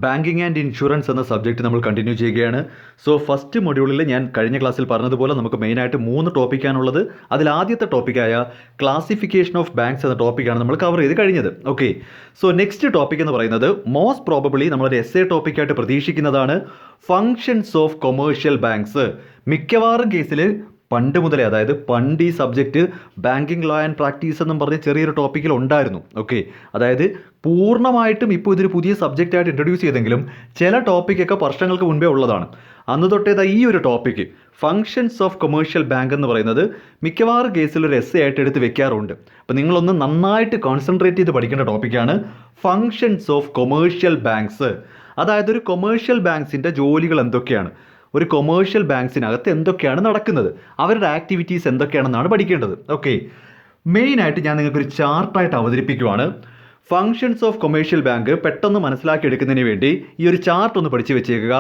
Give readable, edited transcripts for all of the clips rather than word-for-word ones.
Banking and insurance എന്ന subject നമ്മൾ continue ചെയ്യുകയാണ്. സോ ഫസ്റ്റ് മൊഡ്യൂളിൽ ഞാൻ കഴിഞ്ഞ ക്ലാസ്സിൽ പറഞ്ഞതുപോലെ നമുക്ക് മെയിനായിട്ട് 3 ടോപ്പിക്കാണുള്ളത്. അതിൽ ആദ്യത്തെ ടോപ്പിക്കായ ക്ലാസിഫിക്കേഷൻ ഓഫ് ബാങ്ക്സ് എന്ന ടോപ്പിക്കാണ് നമ്മൾ കവർ ചെയ്ത് കഴിഞ്ഞത്. ഓക്കെ, സോ നെക്സ്റ്റ് ടോപ്പിക് എന്ന് പറയുന്നത് മോസ്റ്റ് പ്രോബബിളി നമ്മളൊരു എസ്സേ ടോപ്പിക്കായിട്ട് പ്രതീക്ഷിക്കുന്നതാണ് ഫങ്ഷൻസ് ഓഫ് കൊമേഴ്ഷ്യൽ ബാങ്ക്സ്. മിക്കവാറും കേസിൽ പണ്ട് മുതലേ, അതായത് പണ്ട് ഈ subject banking law and practice എന്നും പറഞ്ഞ് ചെറിയൊരു ടോപ്പിക്കിൽ ഉണ്ടായിരുന്നു. ഓക്കെ, അതായത് പൂർണ്ണമായിട്ടും ഇപ്പോൾ ഇതൊരു പുതിയ സബ്ജക്റ്റായിട്ട് ഇൻട്രൊഡ്യൂസ് ചെയ്തെങ്കിലും ചില ടോപ്പിക്കൊക്കെ വർഷങ്ങൾക്ക് മുൻപേ ഉള്ളതാണ്. അന്ന് തൊട്ടേതാ ഈ ഒരു topic functions of commercial bank എന്ന് പറയുന്നത് മിക്കവാറും കേസിൽ ഒരു എസ്സേ ആയിട്ട് എടുത്ത് വെക്കാറുണ്ട്. അപ്പോൾ നിങ്ങളൊന്ന് നന്നായിട്ട് കോൺസെൻട്രേറ്റ് ചെയ്ത് പഠിക്കേണ്ട ടോപ്പിക്കാണ് ഫങ്ഷൻസ് ഓഫ് കൊമേഴ്ഷ്യൽ ബാങ്ക്സ്. അതായത് ഒരു കൊമേഴ്ഷ്യൽ ബാങ്ക്സിൻ്റെ ജോലികൾ എന്തൊക്കെയാണ്, ഒരു കൊമേഴ്ഷ്യൽ ബാങ്ക്സിനകത്ത് എന്തൊക്കെയാണ് നടക്കുന്നത്, അവരുടെ ആക്ടിവിറ്റീസ് എന്തൊക്കെയാണെന്നാണ് പഠിക്കേണ്ടത്. ഓക്കെ, മെയിനായിട്ട് ഞാൻ നിങ്ങൾക്കൊരു ചാർട്ടായിട്ട് അവതരിപ്പിക്കുവാണ്. ഫങ്ഷൻസ് ഓഫ് കൊമേഴ്ഷ്യൽ ബാങ്ക് പെട്ടെന്ന് മനസ്സിലാക്കിയെടുക്കുന്നതിന് വേണ്ടി ഈ ഒരു ചാർട്ട് ഒന്ന് പഠിച്ചു വെച്ചേക്കുക.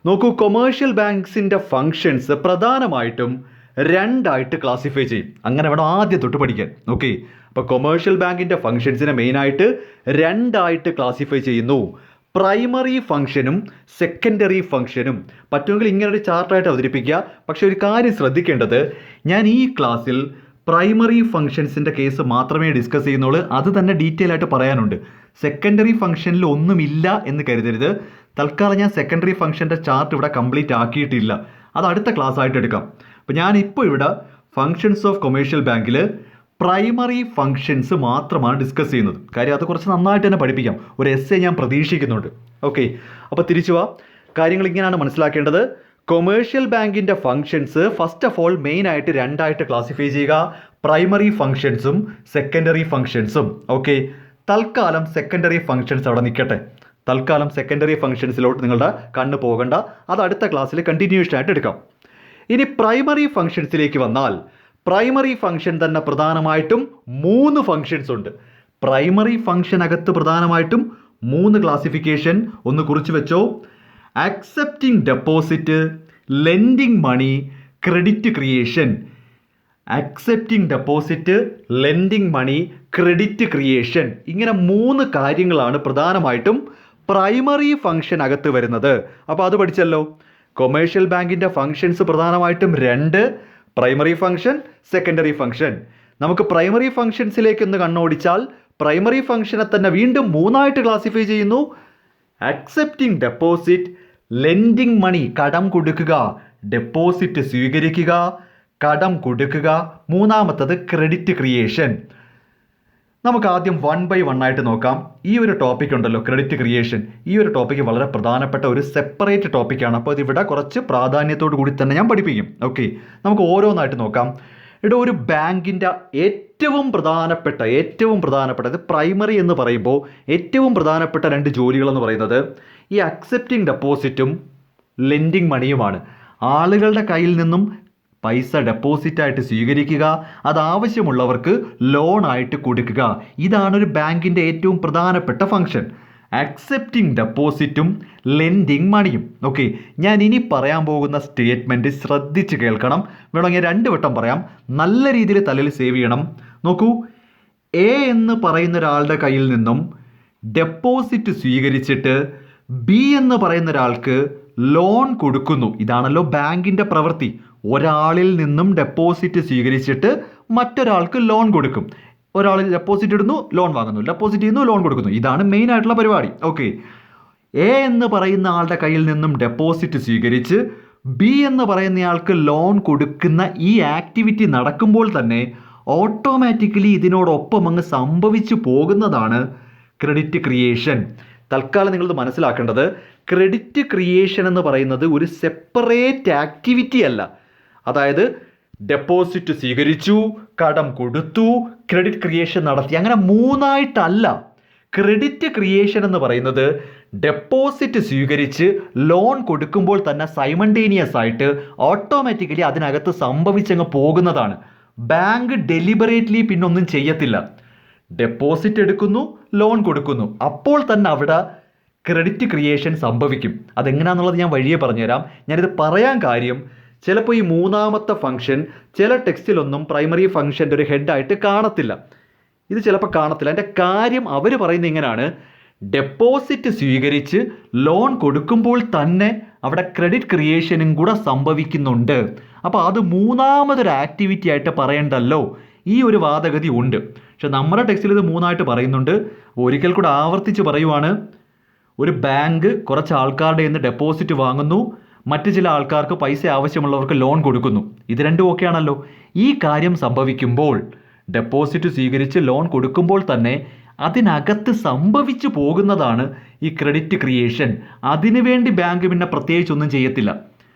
നോക്കൂ, കൊമേഴ്ഷ്യൽ ബാങ്ക്സിൻ്റെ ഫങ്ഷൻസ് പ്രധാനമായിട്ടും രണ്ടായിട്ട് ക്ലാസിഫൈ ചെയ്യും. അങ്ങനെ വേണം ആദ്യം തൊട്ട് പഠിക്കാൻ. ഓക്കെ, അപ്പോൾ കൊമേഴ്ഷ്യൽ ബാങ്കിൻ്റെ ഫങ്ഷൻസിനെ മെയിനായിട്ട് രണ്ടായിട്ട് ക്ലാസിഫൈ ചെയ്യുന്നു. പ്രൈമറി ഫംഗ്ഷനും സെക്കൻഡറി ഫംഗ്ഷനും. പറ്റുമെങ്കിൽ ഇങ്ങനൊരു ചാർട്ടായിട്ട് അവതരിപ്പിക്കുക. പക്ഷെ ഒരു കാര്യം ശ്രദ്ധിക്കേണ്ടത്, ഞാൻ ഈ ക്ലാസ്സിൽ പ്രൈമറി ഫംഗ്ഷൻസിൻ്റെ കേസ് മാത്രമേ ഡിസ്കസ് ചെയ്യുന്നുള്ളൂ. അത് തന്നെ ഡീറ്റെയിൽ ആയിട്ട് പറയാനുണ്ട്. സെക്കൻഡറി ഫംഗ്ഷനിൽ ഒന്നുമില്ല എന്ന് കരുതരുത്. തൽക്കാലം ഞാൻ സെക്കൻഡറി ഫംഗ്ഷൻ്റെ ചാർട്ട് ഇവിടെ കംപ്ലീറ്റ് ആക്കിയിട്ടില്ല. അത് അടുത്ത ക്ലാസ് ആയിട്ട് എടുക്കാം. അപ്പോൾ ഞാനിപ്പോൾ ഇവിടെ ഫങ്ഷൻസ് ഓഫ് കൊമേഴ്ഷ്യൽ ബാങ്കിൽ പ്രൈമറി ഫങ്ഷൻസ് മാത്രമാണ് ഡിസ്കസ് ചെയ്യുന്നത്. കാര്യം അത് കുറച്ച് നന്നായിട്ട് തന്നെ പഠിപ്പിക്കാം. ഒരു എസ്സേ ഞാൻ പ്രതീക്ഷിക്കുന്നുണ്ട്. ഓക്കെ, അപ്പോൾ തിരിച്ചു വാ. കാര്യങ്ങൾ ഇങ്ങനെയാണ് മനസ്സിലാക്കേണ്ടത്. കൊമേഴ്ഷ്യൽ ബാങ്കിൻ്റെ ഫങ്ഷൻസ് ഫസ്റ്റ് ഓഫ് ഓൾ മെയിനായിട്ട് രണ്ടായിട്ട് ക്ലാസിഫൈ ചെയ്യുക. പ്രൈമറി ഫങ്ഷൻസും സെക്കൻഡറി ഫങ്ഷൻസും. ഓക്കെ, തൽക്കാലം സെക്കൻഡറി ഫങ്ഷൻസ് അവിടെ നിൽക്കട്ടെ. തൽക്കാലം സെക്കൻഡറി ഫങ്ഷൻസിലോട്ട് നിങ്ങളുടെ കണ്ണ് പോകണ്ട. അത് അടുത്ത ക്ലാസ്സിൽ കണ്ടിന്യൂഷൻ ആയിട്ട് എടുക്കാം. ഇനി പ്രൈമറി ഫങ്ഷൻസിലേക്ക് വന്നാൽ പ്രൈമറി ഫംഗ്ഷൻ തന്നെ പ്രധാനമായിട്ടും 3 ഫങ്ഷൻസ് ഉണ്ട്. പ്രൈമറി ഫംഗ്ഷനകത്ത് പ്രധാനമായിട്ടും 3 ക്ലാസിഫിക്കേഷൻ ഒന്ന് കുറിച്ച് വെച്ചോ. Accepting deposit, lending money, credit creation. Accepting deposit, lending money, credit creation. ഇങ്ങനെ 3 കാര്യങ്ങളാണ് പ്രധാനമായിട്ടും പ്രൈമറി ഫംഗ്ഷനകത്ത് വരുന്നത്. അപ്പോൾ അത് പഠിച്ചല്ലോ. കൊമേഴ്ഷ്യൽ ബാങ്കിൻ്റെ ഫങ്ഷൻസ് പ്രധാനമായിട്ടും 2: പ്രൈമറി ഫംഗ്ഷൻ, സെക്കൻഡറി ഫംഗ്ഷൻ. നമുക്ക് പ്രൈമറി ഫംഗ്ഷൻസിലേക്ക് ഒന്ന് കണ്ണോടിച്ചാൽ പ്രൈമറി ഫംഗ്ഷനെ തന്നെ വീണ്ടും 3ആയിട്ട് ക്ലാസിഫൈ ചെയ്യുന്നു. അക്സെപ്റ്റിംഗ് ഡെപ്പോസിറ്റ്, ലെൻഡിങ് മണി കടം കൊടുക്കുക, ഡെപ്പോസിറ്റ് സ്വീകരിക്കുക, കടം കൊടുക്കുക. മൂന്നാമത്തത് ക്രെഡിറ്റ് ക്രിയേഷൻ. നമുക്ക് ആദ്യം 1 by 1 ആയിട്ട് നോക്കാം. ഈ ഒരു ടോപ്പിക് ഉണ്ടല്ലോ, ക്രെഡിറ്റ് ക്രിയേഷൻ. ഈ ഒരു ടോപ്പിക്ക് വളരെ പ്രധാനപ്പെട്ട ഒരു സെപ്പറേറ്റ് ടോപ്പിക്കാണ്. അപ്പോൾ ഇതിവിടെ കുറച്ച് പ്രാധാന്യത്തോടു കൂടി തന്നെ ഞാൻ പഠിപ്പിക്കും. ഓക്കെ, നമുക്ക് ഓരോന്നായിട്ട് നോക്കാം. ഇവിടെ ഒരു ബാങ്കിൻ്റെ ഏറ്റവും പ്രധാനപ്പെട്ട പ്രൈമറി എന്ന് പറയുമ്പോൾ ഏറ്റവും പ്രധാനപ്പെട്ട 2 ജോലികളെന്ന് പറയുന്നത് ഈ അക്സെപ്റ്റിംഗ് ഡെപ്പോസിറ്റും ലെൻഡിങ് മണിയുമാണ്. ആളുകളുടെ കയ്യിൽ നിന്നും പൈസ ഡെപ്പോസിറ്റായിട്ട് സ്വീകരിക്കുക, അത് ആവശ്യമുള്ളവർക്ക് ലോണായിട്ട് കൊടുക്കുക. ഇതാണ് ഒരു ബാങ്കിൻ്റെ ഏറ്റവും പ്രധാനപ്പെട്ട ഫംഗ്ഷൻ. അക്സെപ്റ്റിംഗ് ഡെപ്പോസിറ്റും ലെൻഡിങ് മണിയും. ഓക്കെ, ഞാൻ ഇനി പറയാൻ പോകുന്ന സ്റ്റേറ്റ്മെൻറ്റ് ശ്രദ്ധിച്ച് കേൾക്കണം. വേണമെങ്കിൽ 2 വട്ടം പറയാം. നല്ല രീതിയിൽ തലയിൽ സേവ് ചെയ്യണം. നോക്കൂ, എ എന്ന് പറയുന്ന ഒരാളുടെ കയ്യിൽ നിന്നും ഡെപ്പോസിറ്റ് സ്വീകരിച്ചിട്ട് ബി എന്ന് പറയുന്ന ഒരാൾക്ക് ലോൺ കൊടുക്കുന്നു. ഇതാണല്ലോ ബാങ്കിൻ്റെ പ്രവൃത്തി. ഒരാളിൽ നിന്നും ഡെപ്പോസിറ്റ് സ്വീകരിച്ചിട്ട് മറ്റൊരാൾക്ക് ലോൺ കൊടുക്കും. ഒരാൾ ഡെപ്പോസിറ്റ് ഇടുന്നു, ലോൺ വാങ്ങുന്നു, ഡെപ്പോസിറ്റ് ചെയ്യുന്നു, ലോൺ കൊടുക്കുന്നു. ഇതാണ് മെയിൻ ആയിട്ടുള്ള പരിപാടി. ഓക്കെ, എ എന്ന് പറയുന്ന ആളുടെ കയ്യിൽ നിന്നും ഡെപ്പോസിറ്റ് സ്വീകരിച്ച് ബി എന്ന് പറയുന്നയാൾക്ക് ലോൺ കൊടുക്കുന്ന ഈ ആക്ടിവിറ്റി നടക്കുമ്പോൾ തന്നെ ഓട്ടോമാറ്റിക്കലി ഇതിനോടൊപ്പം അങ്ങ് സംഭവിച്ചു പോകുന്നതാണ് ക്രെഡിറ്റ് ക്രിയേഷൻ. തൽക്കാലം നിങ്ങളിത് മനസ്സിലാക്കേണ്ടത്, ക്രെഡിറ്റ് ക്രിയേഷൻ എന്ന് പറയുന്നത് ഒരു സെപ്പറേറ്റ് ആക്ടിവിറ്റി അല്ല. അതായത് ഡെപ്പോസിറ്റ് സ്വീകരിച്ചു, കടം കൊടുത്തു, ക്രെഡിറ്റ് ക്രിയേഷൻ നടത്തി, അങ്ങനെ 3ആയിട്ടല്ല. ക്രെഡിറ്റ് ക്രിയേഷൻ എന്ന് പറയുന്നത് ഡെപ്പോസിറ്റ് സ്വീകരിച്ച് ലോൺ കൊടുക്കുമ്പോൾ തന്നെ സൈമൾട്ടേനിയസ് ആയിട്ട് ഓട്ടോമാറ്റിക്കലി അതിനകത്ത് സംഭവിച്ചങ്ങ് പോകുന്നതാണ്. ബാങ്ക് ഡെലിബറേറ്റ്ലി പിന്നൊന്നും ചെയ്യത്തില്ല. ഡെപ്പോസിറ്റ് എടുക്കുന്നു, ലോൺ കൊടുക്കുന്നു, അപ്പോൾ തന്നെ അവിടെ ക്രെഡിറ്റ് ക്രിയേഷൻ സംഭവിക്കും. അതെങ്ങനെയാണെന്നുള്ളത് ഞാൻ വഴിയെ പറഞ്ഞുതരാം. ഞാനിത് പറയാൻ കാര്യം, ചിലപ്പോൾ ഈ 3ാമത്തെ ഫംഗ്ഷൻ ചില ടെക്സ്റ്റിലൊന്നും പ്രൈമറി ഫംഗ്ഷൻ്റെ ഒരു ഹെഡായിട്ട് കാണത്തില്ല. ഇത് ചിലപ്പോൾ കാണത്തില്ല. അതിൻ്റെ കാര്യം അവർ പറയുന്നത് ഇങ്ങനെയാണ്: ഡെപ്പോസിറ്റ് സ്വീകരിച്ച് ലോൺ കൊടുക്കുമ്പോൾ തന്നെ അവിടെ ക്രെഡിറ്റ് ക്രിയേഷനും കൂടെ സംഭവിക്കുന്നുണ്ട്. അപ്പോൾ അത് മൂന്നാമതൊരു ആക്ടിവിറ്റി ആയിട്ട് പറയണ്ടല്ലോ, ഈ ഒരു വാദഗതി ഉണ്ട്. പക്ഷെ നമ്മുടെ ടെക്സ്റ്റിൽ ഇത് മൂന്നായിട്ട് പറയുന്നുണ്ട്. ഒരിക്കൽ കൂടെ ആവർത്തിച്ച് പറയുവാണ്. ഒരു ബാങ്ക് കുറച്ച് ആൾക്കാരുടെ നിന്ന് ഡെപ്പോസിറ്റ് വാങ്ങുന്നു, മറ്റു ചില ആൾക്കാർക്ക് പൈസ ആവശ്യമുള്ളവർക്ക് ലോൺ കൊടുക്കുന്നു. ഇത് രണ്ടും ഓക്കെ ആണല്ലോ. ഈ കാര്യം സംഭവിക്കുമ്പോൾ ഡെപ്പോസിറ്റ് സ്വീകരിച്ച് ലോൺ കൊടുക്കുമ്പോൾ തന്നെ അതിനകത്ത് സംഭവിച്ചു പോകുന്നതാണ് ഈ ക്രെഡിറ്റ് ക്രിയേഷൻ. അതിനുവേണ്ടി ബാങ്ക് പിന്നെ പ്രത്യേകിച്ചൊന്നും ചെയ്യത്തില്ല.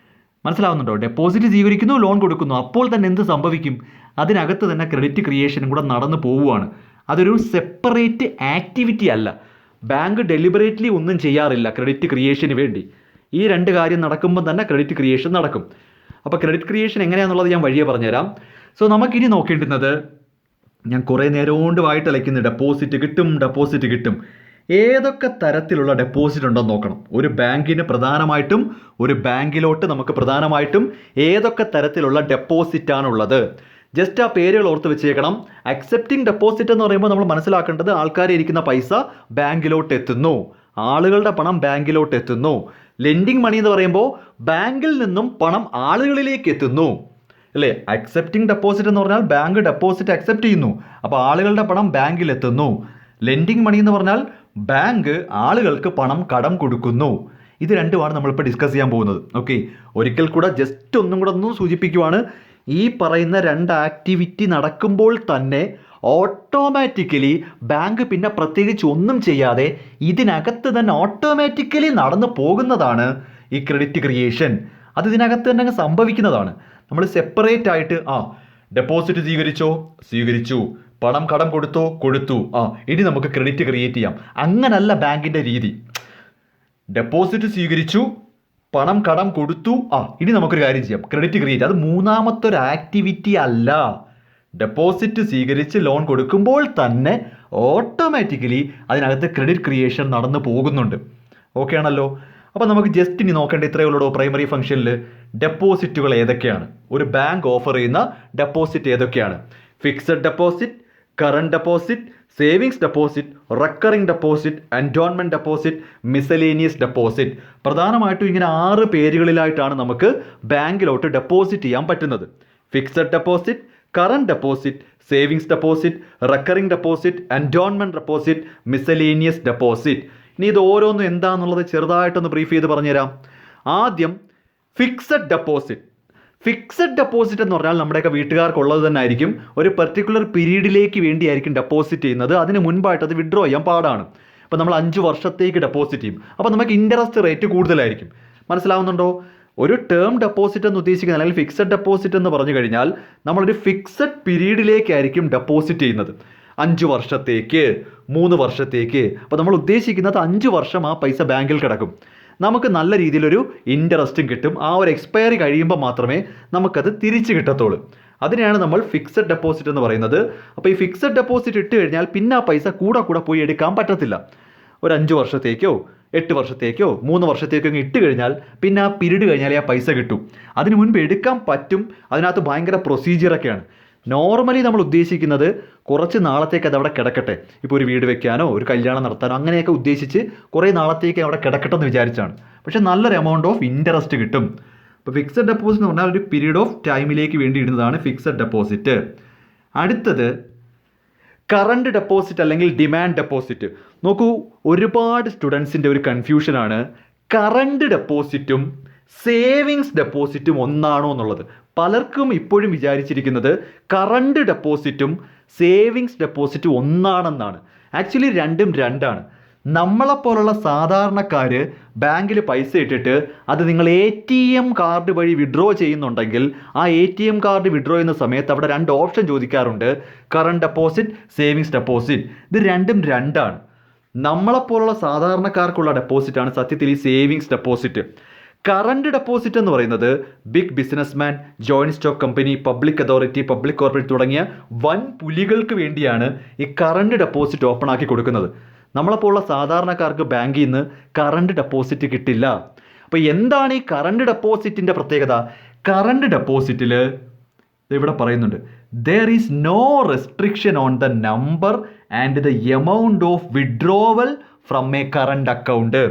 മനസ്സിലാവുന്നുണ്ടോ? ഡെപ്പോസിറ്റ് സ്വീകരിക്കുന്നു, ലോൺ കൊടുക്കുന്നു, അപ്പോൾ തന്നെ എന്ത് സംഭവിക്കും? അതിനകത്ത് തന്നെ ക്രെഡിറ്റ് ക്രിയേഷനും കൂടെ നടന്നു പോവുകയാണ്. അതൊരു സെപ്പറേറ്റ് ആക്ടിവിറ്റി അല്ല. ബാങ്ക് ഡെലിബറേറ്റ്ലി ഒന്നും ചെയ്യാറില്ല ക്രെഡിറ്റ് ക്രിയേഷന് വേണ്ടി. ഈ രണ്ട് കാര്യം നടക്കുമ്പോൾ തന്നെ ക്രെഡിറ്റ് ക്രിയേഷൻ നടക്കും. അപ്പോൾ ക്രെഡിറ്റ് ക്രിയേഷൻ എങ്ങനെയാണെന്നുള്ളത് ഞാൻ വഴിയെ പറഞ്ഞുതരാം. സോ നമുക്കിനി നോക്കേണ്ടുന്നത്, ഞാൻ കുറേ നേരം കൊണ്ട് വായിട്ടലയ്ക്കുന്നു, ഡെപ്പോസിറ്റ് കിട്ടും. ഏതൊക്കെ തരത്തിലുള്ള ഡെപ്പോസിറ്റ് ഉണ്ടെന്ന് നോക്കണം. ഒരു ബാങ്കിന് പ്രധാനമായിട്ടും, ഒരു ബാങ്കിലോട്ട് നമുക്ക് പ്രധാനമായിട്ടും ഏതൊക്കെ തരത്തിലുള്ള ഡെപ്പോസിറ്റാണുള്ളത്. ജസ്റ്റ് ആ പേരുകൾ ഓർത്ത് വെച്ചേക്കണം. അക്സെപ്റ്റിംഗ് ഡെപ്പോസിറ്റ് എന്ന് പറയുമ്പോൾ നമ്മൾ മനസ്സിലാക്കേണ്ടത് ആൾക്കാർ ഇരിക്കുന്ന പൈസ ബാങ്കിലോട്ട് എത്തുന്നു, ആളുകളുടെ പണം ബാങ്കിലോട്ട് എത്തുന്നു. ലെൻഡിങ് മണി എന്ന് പറയുമ്പോൾ ബാങ്കിൽ നിന്നും പണം ആളുകളിലേക്ക് എത്തുന്നു, അല്ലേ? അക്സെപ്റ്റിംഗ് ഡെപ്പോസിറ്റ് എന്ന് പറഞ്ഞാൽ ബാങ്ക് ഡെപ്പോസിറ്റ് അക്സെപ്റ്റ് ചെയ്യുന്നു, അപ്പോൾ ആളുകളുടെ പണം ബാങ്കിൽ എത്തുന്നു. ലെൻഡിങ് മണി എന്ന് പറഞ്ഞാൽ ബാങ്ക് ആളുകൾക്ക് പണം കടം കൊടുക്കുന്നു. ഇത് രണ്ടുമാണ് നമ്മളിപ്പോൾ ഡിസ്കസ് ചെയ്യാൻ പോകുന്നത്. ഓക്കെ, ഒരിക്കൽ കൂടെ ജസ്റ്റ് ഒന്നും കൂടെ സൂചിപ്പിക്കുവാണ്. ഈ പറയുന്ന രണ്ട് ആക്ടിവിറ്റി നടക്കുമ്പോൾ തന്നെ ഓട്ടോമാറ്റിക്കലി ബാങ്ക് പിന്നെ പ്രത്യേകിച്ച് ഒന്നും ചെയ്യാതെ ഇതിനകത്ത് തന്നെ ഓട്ടോമാറ്റിക്കലി നടന്നു പോകുന്നതാണ് ഈ ക്രെഡിറ്റ് ക്രിയേഷൻ. അത് ഇതിനകത്ത് തന്നെ സംഭവിക്കുന്നതാണ്. നമ്മൾ സെപ്പറേറ്റ് ആയിട്ട് ഡെപ്പോസിറ്റ് സ്വീകരിച്ചു, പണം കടം കൊടുത്തു, ഇനി നമുക്ക് ക്രെഡിറ്റ് ക്രിയേറ്റ് ചെയ്യാം, അങ്ങനല്ല ബാങ്കിൻ്റെ രീതി. ഡെപ്പോസിറ്റ് സ്വീകരിച്ചു, പണം കടം കൊടുത്തു, ഇനി നമുക്കൊരു കാര്യം ചെയ്യാം, ക്രെഡിറ്റ് ക്രിയേറ്റ്. അത് മൂന്നാമത്തെ ഒരു ആക്ടിവിറ്റി അല്ല. ഡെപ്പോസിറ്റ് സ്വീകരിച്ച് ലോൺ കൊടുക്കുമ്പോൾ തന്നെ ഓട്ടോമാറ്റിക്കലി അതിനകത്ത് ക്രെഡിറ്റ് ക്രിയേഷൻ നടന്നു പോകുന്നുണ്ട്. ഓക്കെ ആണല്ലോ. അപ്പോൾ നമുക്ക് ജസ്റ്റ് ഇനി നോക്കേണ്ട ഇത്രയേ ഉള്ളൂ. പ്രൈമറി ഫംഗ്ഷനിൽ ഡെപ്പോസിറ്റുകൾ ഏതൊക്കെയാണ്, ഒരു ബാങ്ക് ഓഫർ ചെയ്യുന്ന ഡെപ്പോസിറ്റ് ഏതൊക്കെയാണ്? Fixed deposit, current deposit, savings deposit, recurring deposit, endowment deposit, miscellaneous deposit. പ്രധാനമായിട്ടും ഇങ്ങനെ 6 പേരുകളിലായിട്ടാണ് നമുക്ക് ബാങ്കിലോട്ട് ഡെപ്പോസിറ്റ് ചെയ്യാൻ പറ്റുന്നത്. Fixed deposit, current deposit, savings deposit, recurring deposit, endowment deposit, miscellaneous deposit. ഇനി ഇത് ഓരോന്നും എന്താണെന്നുള്ളത് ചെറുതായിട്ടൊന്ന് ബ്രീഫ് ചെയ്ത് പറഞ്ഞുതരാം. ആദ്യം ഫിക്സഡ് ഡെപ്പോസിറ്റ്. ഫിക്സഡ് ഡെപ്പോസിറ്റ് എന്ന് പറഞ്ഞാൽ നമ്മുടെയൊക്കെ വീട്ടുകാർക്കുള്ളത് തന്നെ ആയിരിക്കും. ഒരു പെർട്ടിക്കുലർ പീരീഡിലേക്ക് വേണ്ടിയായിരിക്കും ഡെപ്പോസിറ്റ് ചെയ്യുന്നത്. അതിന് മുൻപായിട്ട് അത് വിഡ്രോ ചെയ്യാൻ പാടാണ്. അപ്പോൾ നമ്മൾ 5 വർഷത്തേക്ക് ഡെപ്പോസിറ്റ് ചെയ്യും. അപ്പോൾ നമുക്ക് ഇൻട്രസ്റ്റ് റേറ്റ് കൂടുതലായിരിക്കും. മനസ്സിലാവുന്നുണ്ടോ? ഒരു ടേം ഡെപ്പോസിറ്റ് എന്ന് ഉദ്ദേശിക്കുന്നത്, അല്ലെങ്കിൽ ഫിക്സഡ് ഡെപ്പോസിറ്റ് എന്ന് പറഞ്ഞു കഴിഞ്ഞാൽ നമ്മളൊരു ഫിക്സഡ് പീരീഡിലേക്കായിരിക്കും ഡെപ്പോസിറ്റ് ചെയ്യുന്നത്. 5 വർഷത്തേക്ക്, 3 വർഷത്തേക്ക്. അപ്പോൾ നമ്മൾ ഉദ്ദേശിക്കുന്നത് 5 വർഷം ആ പൈസ ബാങ്കിൽ കിടക്കും. നമുക്ക് നല്ല രീതിയിലൊരു ഇൻട്രസ്റ്റും കിട്ടും. ആ ഒരു എക്സ്പയറി കഴിയുമ്പോൾ മാത്രമേ നമുക്കത് തിരിച്ച് കിട്ടത്തുള്ളൂ. അതിനെയാണ് നമ്മൾ ഫിക്സഡ് ഡെപ്പോസിറ്റ് എന്ന് പറയുന്നത്. അപ്പോൾ ഈ ഫിക്സഡ് ഡെപ്പോസിറ്റ് ഇട്ട് കഴിഞ്ഞാൽ പിന്നെ ആ പൈസ കൂടെ പോയി എടുക്കാൻ പറ്റത്തില്ല. ഒരു 5 വർഷത്തേക്കോ 8 വർഷത്തേക്കോ 3 വർഷത്തേക്കോ ഇട്ട് കഴിഞ്ഞാൽ പിന്നെ ആ പീരീഡ് കഴിഞ്ഞാലേ ആ പൈസ കിട്ടും. അതിന് മുൻപ് എടുക്കാൻ പറ്റും. അതിനകത്ത് ഭയങ്കര പ്രൊസീജിയറൊക്കെയാണ്. നോർമലി നമ്മൾ ഉദ്ദേശിക്കുന്നത് കുറച്ച് നാളത്തേക്ക് അത് അവിടെ കിടക്കട്ടെ. ഇപ്പോൾ ഒരു വീട് വെക്കാനോ ഒരു കല്യാണം നടത്താനോ അങ്ങനെയൊക്കെ ഉദ്ദേശിച്ച് കുറേ നാളത്തേക്ക് അവിടെ കിടക്കട്ടെ എന്ന് വിചാരിച്ചാണ്. പക്ഷേ നല്ലൊരു എമൗണ്ട് ഓഫ് ഇൻട്രസ്റ്റ് കിട്ടും. അപ്പോൾ ഫിക്സഡ് ഡെപ്പോസിറ്റ് എന്ന് പറഞ്ഞാൽ ഒരു പീരീഡ് ഓഫ് ടൈമിലേക്ക് വേണ്ടി ഇടുന്നതാണ് ഫിക്സഡ് ഡെപ്പോസിറ്റ്. അടുത്തത് കറണ്ട് ഡെപ്പോസിറ്റ് അല്ലെങ്കിൽ ഡിമാൻഡ് ഡെപ്പോസിറ്റ്. നോക്കൂ, ഒരുപാട് സ്റ്റുഡൻസിൻ്റെ ഒരു കൺഫ്യൂഷനാണ് കറണ്ട് ഡെപ്പോസിറ്റും സേവിങ്സ് ഡെപ്പോസിറ്റും ഒന്നാണോ എന്നുള്ളത്. പലർക്കും ഇപ്പോഴും വിചാരിച്ചിരിക്കുന്നത് കറണ്ട് ഡെപ്പോസിറ്റും സേവിങ്സ് ഡെപ്പോസിറ്റും ഒന്നാണെന്നാണ്. ആക്ച്വലി രണ്ടും രണ്ടാണ്. നമ്മളെപ്പോലുള്ള സാധാരണക്കാർ ബാങ്കിൽ പൈസ ഇട്ടിട്ട് അത് നിങ്ങൾ ATM കാർഡ് വഴി വിഡ്രോ ചെയ്യുന്നുണ്ടെങ്കിൽ ആ ATM കാർഡ് വിഡ്രോ ചെയ്യുന്ന സമയത്ത് അവിടെ 2 ഓപ്ഷൻ ചോദിക്കാറുണ്ട്, കറണ്ട് ഡെപ്പോസിറ്റ്, സേവിങ്സ് ഡെപ്പോസിറ്റ്. ഇത് രണ്ടും രണ്ടാണ്. നമ്മളെപ്പോലുള്ള സാധാരണക്കാർക്കുള്ള ഡെപ്പോസിറ്റാണ് സത്യത്തിൽ ഈ സേവിങ്സ് ഡെപ്പോസിറ്റ്. കറണ്ട് ഡെപ്പോസിറ്റ് എന്ന് പറയുന്നത് big businessman, joint stock company, public authority, public corporate തുടങ്ങിയ വൻ പുലികൾക്ക് വേണ്ടിയാണ് ഈ കറണ്ട് ഡെപ്പോസിറ്റ് ഓപ്പൺ ആക്കി കൊടുക്കുന്നത്. നമ്മളെപ്പോലുള്ള സാധാരണക്കാർക്ക് ബാങ്കിൽ നിന്ന് കറണ്ട് ഡെപ്പോസിറ്റ് കിട്ടില്ല. അപ്പോൾ എന്താണ് ഈ കറണ്ട് ഡെപ്പോസിറ്റിൻ്റെ പ്രത്യേകത? കറണ്ട് ഡെപ്പോസിറ്റിൽ ഇവിടെ പറയുന്നുണ്ട്, there is no restriction on the number and the amount of withdrawal from A current account.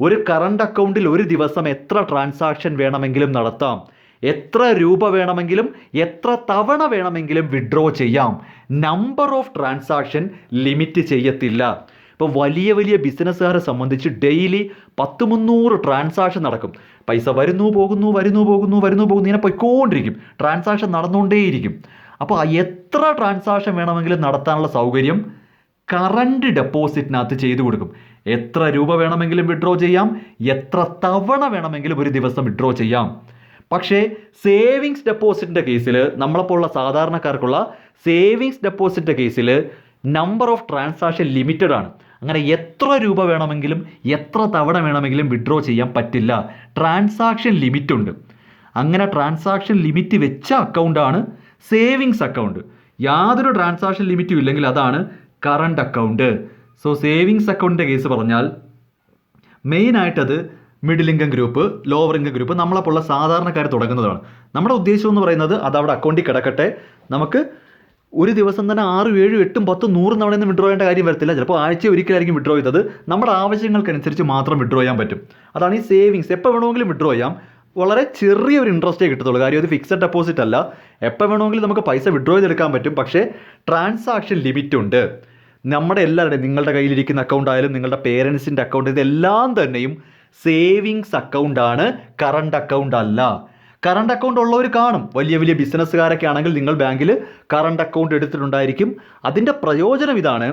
ഒരു കറണ്ട് അക്കൗണ്ടിൽ ഒരു ദിവസം എത്ര ട്രാൻസാക്ഷൻ വേണമെങ്കിലും നടത്താം, എത്ര രൂപ വേണമെങ്കിലും എത്ര തവണ വേണമെങ്കിലും വിഡ്രോ ചെയ്യാം. നമ്പർ ഓഫ് ട്രാൻസാക്ഷൻ ലിമിറ്റ് ചെയ്യത്തില്ല. ഇപ്പോൾ വലിയ വലിയ ബിസിനസ്സുകാരെ സംബന്ധിച്ച് ഡെയിലി 100-300 ട്രാൻസാക്ഷൻ നടക്കും. പൈസ വരുന്നു പോകുന്നു ഇങ്ങനെ പോയിക്കൊണ്ടിരിക്കും. ട്രാൻസാക്ഷൻ നടന്നുകൊണ്ടേയിരിക്കും. അപ്പോൾ എത്ര ട്രാൻസാക്ഷൻ വേണമെങ്കിലും നടത്താനുള്ള സൗകര്യം കറണ്ട് ഡെപ്പോസിറ്റിനകത്ത് ചെയ്തു കൊടുക്കും. എത്ര രൂപ വേണമെങ്കിലും വിഡ്രോ ചെയ്യാം, എത്ര തവണ വേണമെങ്കിലും ഒരു ദിവസം വിഡ്രോ ചെയ്യാം. പക്ഷേ സേവിങ്സ് ഡെപ്പോസിറ്റിൻ്റെ കേസിൽ, നമ്മളെപ്പോലുള്ള സാധാരണക്കാർക്കുള്ള സേവിങ്സ് ഡെപ്പോസിറ്റിൻ്റെ കേസിൽ നമ്പർ ഓഫ് ട്രാൻസാക്ഷൻ ലിമിറ്റഡ് ആണ്. അങ്ങനെ എത്ര രൂപ വേണമെങ്കിലും എത്ര തവണ വേണമെങ്കിലും വിഡ്രോ ചെയ്യാൻ പറ്റില്ല. ട്രാൻസാക്ഷൻ ലിമിറ്റ് ഉണ്ട്. അങ്ങനെ ട്രാൻസാക്ഷൻ ലിമിറ്റ് വെച്ച അക്കൗണ്ടാണ് സേവിങ്സ് അക്കൗണ്ട്. യാതൊരു ട്രാൻസാക്ഷൻ ലിമിറ്റും ഇല്ലെങ്കിൽ അതാണ് കറണ്ട് അക്കൗണ്ട്. സോ സേവിങ്സ് അക്കൗണ്ടിൻ്റെ കേസ് പറഞ്ഞാൽ മെയിനായിട്ടത് middle income group, lower income group, നമ്മളെപ്പോലുള്ള സാധാരണക്കാർ തുടങ്ങുന്നതാണ്. നമ്മുടെ ഉദ്ദേശം എന്ന് പറയുന്നത് അത് അവിടെ അക്കൗണ്ടിൽ കിടക്കട്ടെ. നമുക്ക് ഒരു ദിവസം തന്നെ 6, 7, 8, 10, 100 തവണയൊന്നും വിഡ്രോ ചെയ്യേണ്ട കാര്യം വരത്തില്ല. ചിലപ്പോൾ ആഴ്ച ഒരിക്കലായിരിക്കും വിഡ്രോ ചെയ്തത്. നമ്മുടെ ആവശ്യങ്ങൾക്കനുസരിച്ച് മാത്രം വിഡ്രോ ചെയ്യാൻ പറ്റും. അതാണ് ഈ സേവിങ്സ്. എപ്പോൾ വേണമെങ്കിലും വിഡ്രോ ചെയ്യാം. വളരെ ചെറിയൊരു ഇൻട്രസ്റ്റേ കിട്ടത്തുള്ളൂ. കാര്യം അത് ഫിക്സഡ് ഡെപ്പോസിറ്റ് അല്ല. എപ്പോൾ വേണമെങ്കിലും നമുക്ക് പൈസ വിഡ്രോ ചെയ്തെടുക്കാൻ പറ്റും. പക്ഷേ ട്രാൻസാക്ഷൻ ലിമിറ്റ് ഉണ്ട്. നമ്മുടെ എല്ലാവരുടെയും, നിങ്ങളുടെ കയ്യിലിരിക്കുന്ന അക്കൗണ്ട് ആയാലും നിങ്ങളുടെ പേരൻസിൻ്റെ അക്കൗണ്ട്, ഇതെല്ലാം തന്നെയും സേവിങ്സ് അക്കൗണ്ടാണ്, കറണ്ട് അക്കൗണ്ട് അല്ല. കറണ്ട് അക്കൗണ്ട് ഉള്ളവർ കാണും. വലിയ വലിയ ബിസിനസ്സുകാരൊക്കെ ആണെങ്കിൽ നിങ്ങൾ ബാങ്കിൽ കറണ്ട് അക്കൗണ്ട് എടുത്തിട്ടുണ്ടായിരിക്കും. അതിൻ്റെ പ്രയോജനം ഇതാണ്.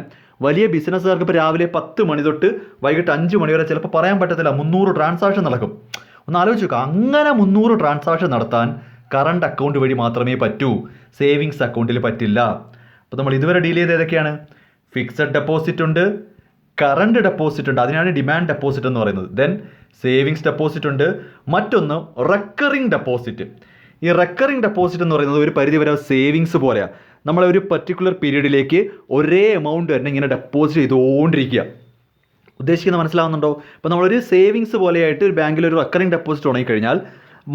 വലിയ ബിസിനസ്സുകാർക്ക് ഇപ്പോൾ രാവിലെ 10 മണി തൊട്ട് വൈകിട്ട് 5 മണി വരെ ചിലപ്പോൾ പറയാൻ പറ്റത്തില്ല, 300 ട്രാൻസാക്ഷൻ നടക്കും. ഒന്ന് ആലോചിച്ച് നോക്കുക. അങ്ങനെ 300 ട്രാൻസാക്ഷൻ നടത്താൻ കറണ്ട് അക്കൗണ്ട് വഴി മാത്രമേ പറ്റൂ, സേവിങ്സ് അക്കൗണ്ടിൽ പറ്റില്ല. അപ്പോൾ നമ്മൾ ഇതുവരെ ഡീൽ ചെയ്ത് ഏതൊക്കെയാണ്? ഫിക്സഡ് ഡെപ്പോസിറ്റ് ഉണ്ട്, കറണ്ട് ഡെപ്പോസിറ്റ് ഉണ്ട്, അതിനാണ് ഡിമാൻഡ് ഡെപ്പോസിറ്റ് എന്ന് പറയുന്നത്. ദെൻ സേവിങ്സ് ഡെപ്പോസിറ്റ് ഉണ്ട്. മറ്റൊന്ന് റെക്കറിംഗ് ഡെപ്പോസിറ്റ്. ഈ റെക്കറിംഗ് ഡെപ്പോസിറ്റ് എന്ന് പറയുന്നത് ഒരു പരിധിവരെ സേവിങ്സ് പോലെയാണ്. നമ്മൾ ഒരു പർട്ടിക്കുലർ പീരീഡിലേക്ക് ഒരേ എമൗണ്ട് തന്നെ ഇങ്ങനെ ഡെപ്പോസിറ്റ് ചെയ്തുകൊണ്ടിരിക്കുക. ഉദ്ദേശിക്കുന്നത് മനസ്സിലാവുന്നുണ്ടോ? ഇപ്പോൾ നമ്മളൊരു സേവിങ്സ് പോലെയായിട്ട് ഒരു ബാങ്കിൽ ഒരു റെക്കറിംഗ് ഡെപ്പോസിറ്റ് തുടങ്ങിക്കഴിഞ്ഞാൽ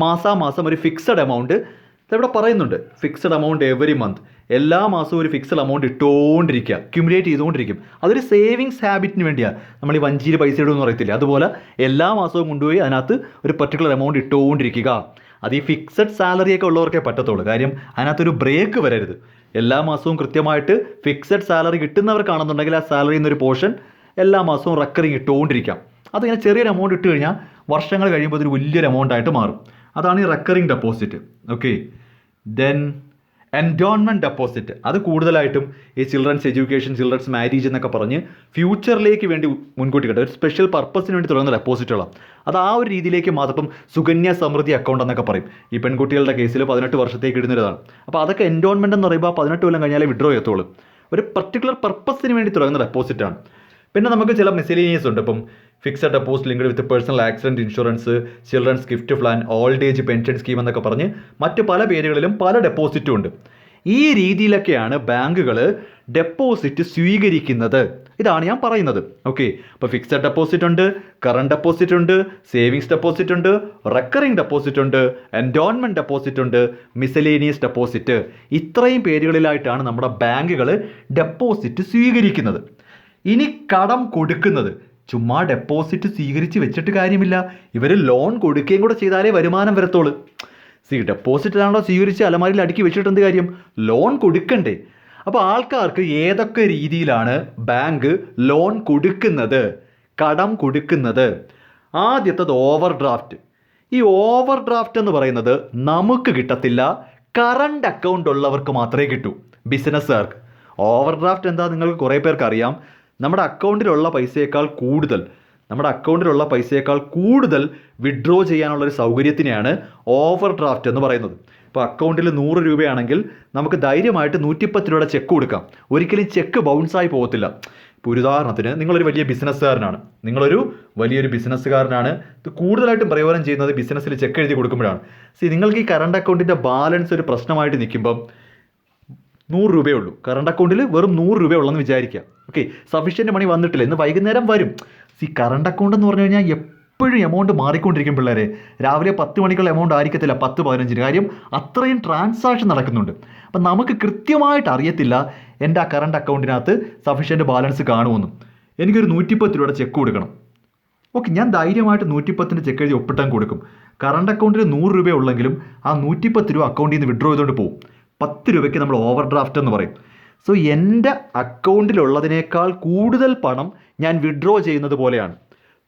മാസാമാസം ഒരു ഫിക്സഡ് എമൗണ്ട് ഇവിടെ പറയുന്നുണ്ട്. ഫിക്സഡ് എമൗണ്ട് എവറി മന്ത്, എല്ലാ മാസവും ഒരു ഫിക്സഡ് എമൗണ്ട് ഇട്ടുകൊണ്ടിരിക്കുക, ക്യുമുലേറ്റ് ചെയ്തുകൊണ്ടിരിക്കും. അതൊരു സേവിങ്സ് ഹാബിറ്റിന് വേണ്ടിയാണ്. നമ്മൾ ഈ വഞ്ചിയിൽ പൈസ ഇടുമെന്ന് പറയത്തില്ല, അതുപോലെ എല്ലാ മാസവും കൊണ്ടുപോയി അതിനകത്ത് ഒരു പർട്ടിക്കുലർ എമൗണ്ട് ഇട്ടുകൊണ്ടിരിക്കുക. അത് ഈ ഫിക്സഡ് സാലറിയൊക്കെ ഉള്ളവർക്കേ പറ്റത്തുള്ളൂ. കാര്യം അതിനകത്തൊരു ബ്രേക്ക് വരരുത്. എല്ലാ മാസവും കൃത്യമായിട്ട് ഫിക്സഡ് സാലറി കിട്ടുന്നവർക്കാണെന്നുണ്ടെങ്കിൽ ആ സാലറിയിൽ നിന്നൊരു പോർഷൻ എല്ലാ മാസവും റെക്കറിങ് ഇട്ടുകൊണ്ടിരിക്കാം. അതിങ്ങനെ ചെറിയൊരു എമൗണ്ട് ഇട്ട് കഴിഞ്ഞാൽ വർഷങ്ങൾ കഴിയുമ്പോൾ അതൊരു വലിയൊരു എമൗണ്ട് ആയിട്ട് മാറും. അതാണ് ഈ recurring deposit. Okay. Then endowment deposit. അത് കൂടുതലായിട്ടും ഈ ചിൽഡ്രൻസ് എഡ്യൂക്കേഷൻ, ചിൽഡ്രൻസ് മാരേജ് എന്നൊക്കെ പറഞ്ഞ് ഫ്യൂച്ചറിലേക്ക് വേണ്ടി മുൻകൂട്ടി കിട്ടും, ഒരു സ്പെഷ്യൽ പർപ്പസിന് വേണ്ടി തുടങ്ങുന്ന ഡെപ്പോസിറ്റുകളാണ്. അത് ആ ഒരു രീതിയിലേക്ക് മാത്രം സുകന്യ സമൃദ്ധി അക്കൗണ്ട് എന്നൊക്കെ പറയും. ഈ പെൺകുട്ടികളുടെ കേസിൽ 18 വർഷത്തേക്ക് ഇടുന്നതാണ്. അപ്പോൾ അതൊക്കെ എൻഡോൺമെൻറ്റ് എന്ന് പറയുമ്പോൾ 18 കൊല്ലം കഴിഞ്ഞാലേ വിഡ്രോ ചെയ്യത്തുള്ളൂ. ഒരു പർട്ടിക്കുലർ പർപ്പസിന് വേണ്ടി തുടങ്ങുന്ന ഡെപ്പോസിറ്റാണ്. പിന്നെ നമുക്ക് ചില മിസലേനിയസ് ഉണ്ട്. ഇപ്പം ഫിക്സഡ് ഡെപ്പോസിറ്റ് ലിങ്ക്ഡ് വിത്ത് personal accident insurance, children's gift plan, old age pension scheme എന്നൊക്കെ പറഞ്ഞ് മറ്റ് പല പേരുകളിലും പല ഡെപ്പോസിറ്റും ഉണ്ട്. ഈ രീതിയിലൊക്കെയാണ് ബാങ്കുകൾ ഡെപ്പോസിറ്റ് സ്വീകരിക്കുന്നത്. ഇതാണ് ഞാൻ പറയുന്നത്. ഓക്കെ. അപ്പോൾ ഫിക്സഡ് ഡെപ്പോസിറ്റ് ഉണ്ട്, കറണ്ട് ഡെപ്പോസിറ്റ് ഉണ്ട്, സേവിങ്സ് ഡെപ്പോസിറ്റ് ഉണ്ട്, റെക്കറിംഗ് ഡെപ്പോസിറ്റ് ഉണ്ട്, എൻഡോൺമെൻറ്റ് ഡെപ്പോസിറ്റ് ഉണ്ട്, മിസലേനിയസ് ഡെപ്പോസിറ്റ്. ഇത്രയും പേരുകളിലായിട്ടാണ് നമ്മുടെ ബാങ്കുകൾ ഡെപ്പോസിറ്റ് സ്വീകരിക്കുന്നത്. ഇനി കടം കൊടുക്കുന്നത്. ചുമ്മാ ഡെപ്പോസിറ്റ് സ്വീകരിച്ച് വെച്ചിട്ട് കാര്യമില്ല. ഇവർ ലോൺ കൊടുക്കുകയും കൂടെ ചെയ്താലേ വരുമാനം വരത്തുള്ളൂ. ഡെപ്പോസിറ്റിലാണല്ലോ സ്വീകരിച്ച് അലമാരിയിൽ അടുക്കി വെച്ചിട്ട് എന്ത് കാര്യം? ലോൺ കൊടുക്കണ്ടേ? അപ്പോൾ ആൾക്കാർക്ക് ഏതൊക്കെ രീതിയിലാണ് ബാങ്ക് ലോൺ കൊടുക്കുന്നത്, കടം കൊടുക്കുന്നത്? ആദ്യത്തത് ഓവർ ഡ്രാഫ്റ്റ്. ഈ ഓവർ ഡ്രാഫ്റ്റ് എന്ന് പറയുന്നത് നമുക്ക് കിട്ടത്തില്ല, കറണ്ട് അക്കൗണ്ട് ഉള്ളവർക്ക് മാത്രമേ കിട്ടൂ, ബിസിനസ്സുകാർക്ക്. ഓവർ ഡ്രാഫ്റ്റ് എന്താ നിങ്ങൾക്ക് കുറേ പേർക്ക് അറിയാം. നമ്മുടെ അക്കൗണ്ടിലുള്ള പൈസയേക്കാൾ കൂടുതൽ വിഡ്രോ ചെയ്യാനുള്ളൊരു സൗകര്യത്തിനെയാണ് ഓവർ ഡ്രാഫ്റ്റ് എന്ന് പറയുന്നത്. ഇപ്പോൾ അക്കൗണ്ടിൽ 100 രൂപയാണെങ്കിൽ നമുക്ക് ധൈര്യമായിട്ട് 110 രൂപയുടെ ചെക്ക് കൊടുക്കാം. ഒരിക്കലും ചെക്ക് ബൗൺസായി പോകത്തില്ല. ഇപ്പോൾ ഒരു ഉദാഹരണത്തിന് നിങ്ങളൊരു വലിയൊരു ബിസിനസ്സുകാരനാണ്. ഇത് കൂടുതലായിട്ടും പ്രയോജനം ചെയ്യുന്നത് ബിസിനസ്സിൽ ചെക്ക് എഴുതി കൊടുക്കുമ്പോഴാണ്. നിങ്ങൾക്ക് ഈ കറണ്ട് അക്കൗണ്ടിൻ്റെ ബാലൻസ് ഒരു പ്രശ്നമായിട്ട് നിൽക്കുമ്പം 100 രൂപയേ ഉള്ളൂ. കറണ്ട് അക്കൗണ്ടിൽ വെറും 100 രൂപയുള്ളെന്ന് വിചാരിക്കുക. ഓക്കെ. സഫീഷ്യൻ്റ് മണി വന്നിട്ടില്ല, ഇന്ന് വൈകുന്നേരം വരും. കറണ്ട് അക്കൗണ്ട് എന്ന് പറഞ്ഞു കഴിഞ്ഞാൽ എപ്പോഴും എമൗണ്ട് മാറിക്കൊണ്ടിരിക്കും പിള്ളേരെ. രാവിലെ 10 മണിക്കുള്ള എമൗണ്ട് ആയിരിക്കത്തില്ല 10-15. കാര്യം അത്രയും ട്രാൻസാക്ഷൻ നടക്കുന്നുണ്ട്. അപ്പം നമുക്ക് കൃത്യമായിട്ട് അറിയത്തില്ല എൻ്റെ ആ കറണ്ട് അക്കൗണ്ടിനകത്ത് സഫീഷ്യൻ്റ് ബാലൻസ് കാണുമെന്നും. എനിക്കൊരു 110 രൂപയുടെ ചെക്ക് കൊടുക്കണം. ഓക്കെ, ഞാൻ ധൈര്യമായിട്ട് 110 ചെക്ക് എഴുതി ഒപ്പിട്ടാൻ കൊടുക്കും. കറണ്ട് അക്കൗണ്ടിൽ 100 രൂപ ഉള്ളെങ്കിലും ആ 110 രൂപ അക്കൗണ്ടിൽ നിന്ന് വിഡ്രോ ചെയ്തുകൊണ്ട് പോകും. 10 രൂപയ്ക്ക് നമ്മൾ ഓവർ ഡ്രാഫ്റ്റ് എന്ന് പറയും. സോ എൻ്റെ അക്കൗണ്ടിലുള്ളതിനേക്കാൾ കൂടുതൽ പണം ഞാൻ വിഡ്രോ ചെയ്യുന്നത് പോലെയാണ്.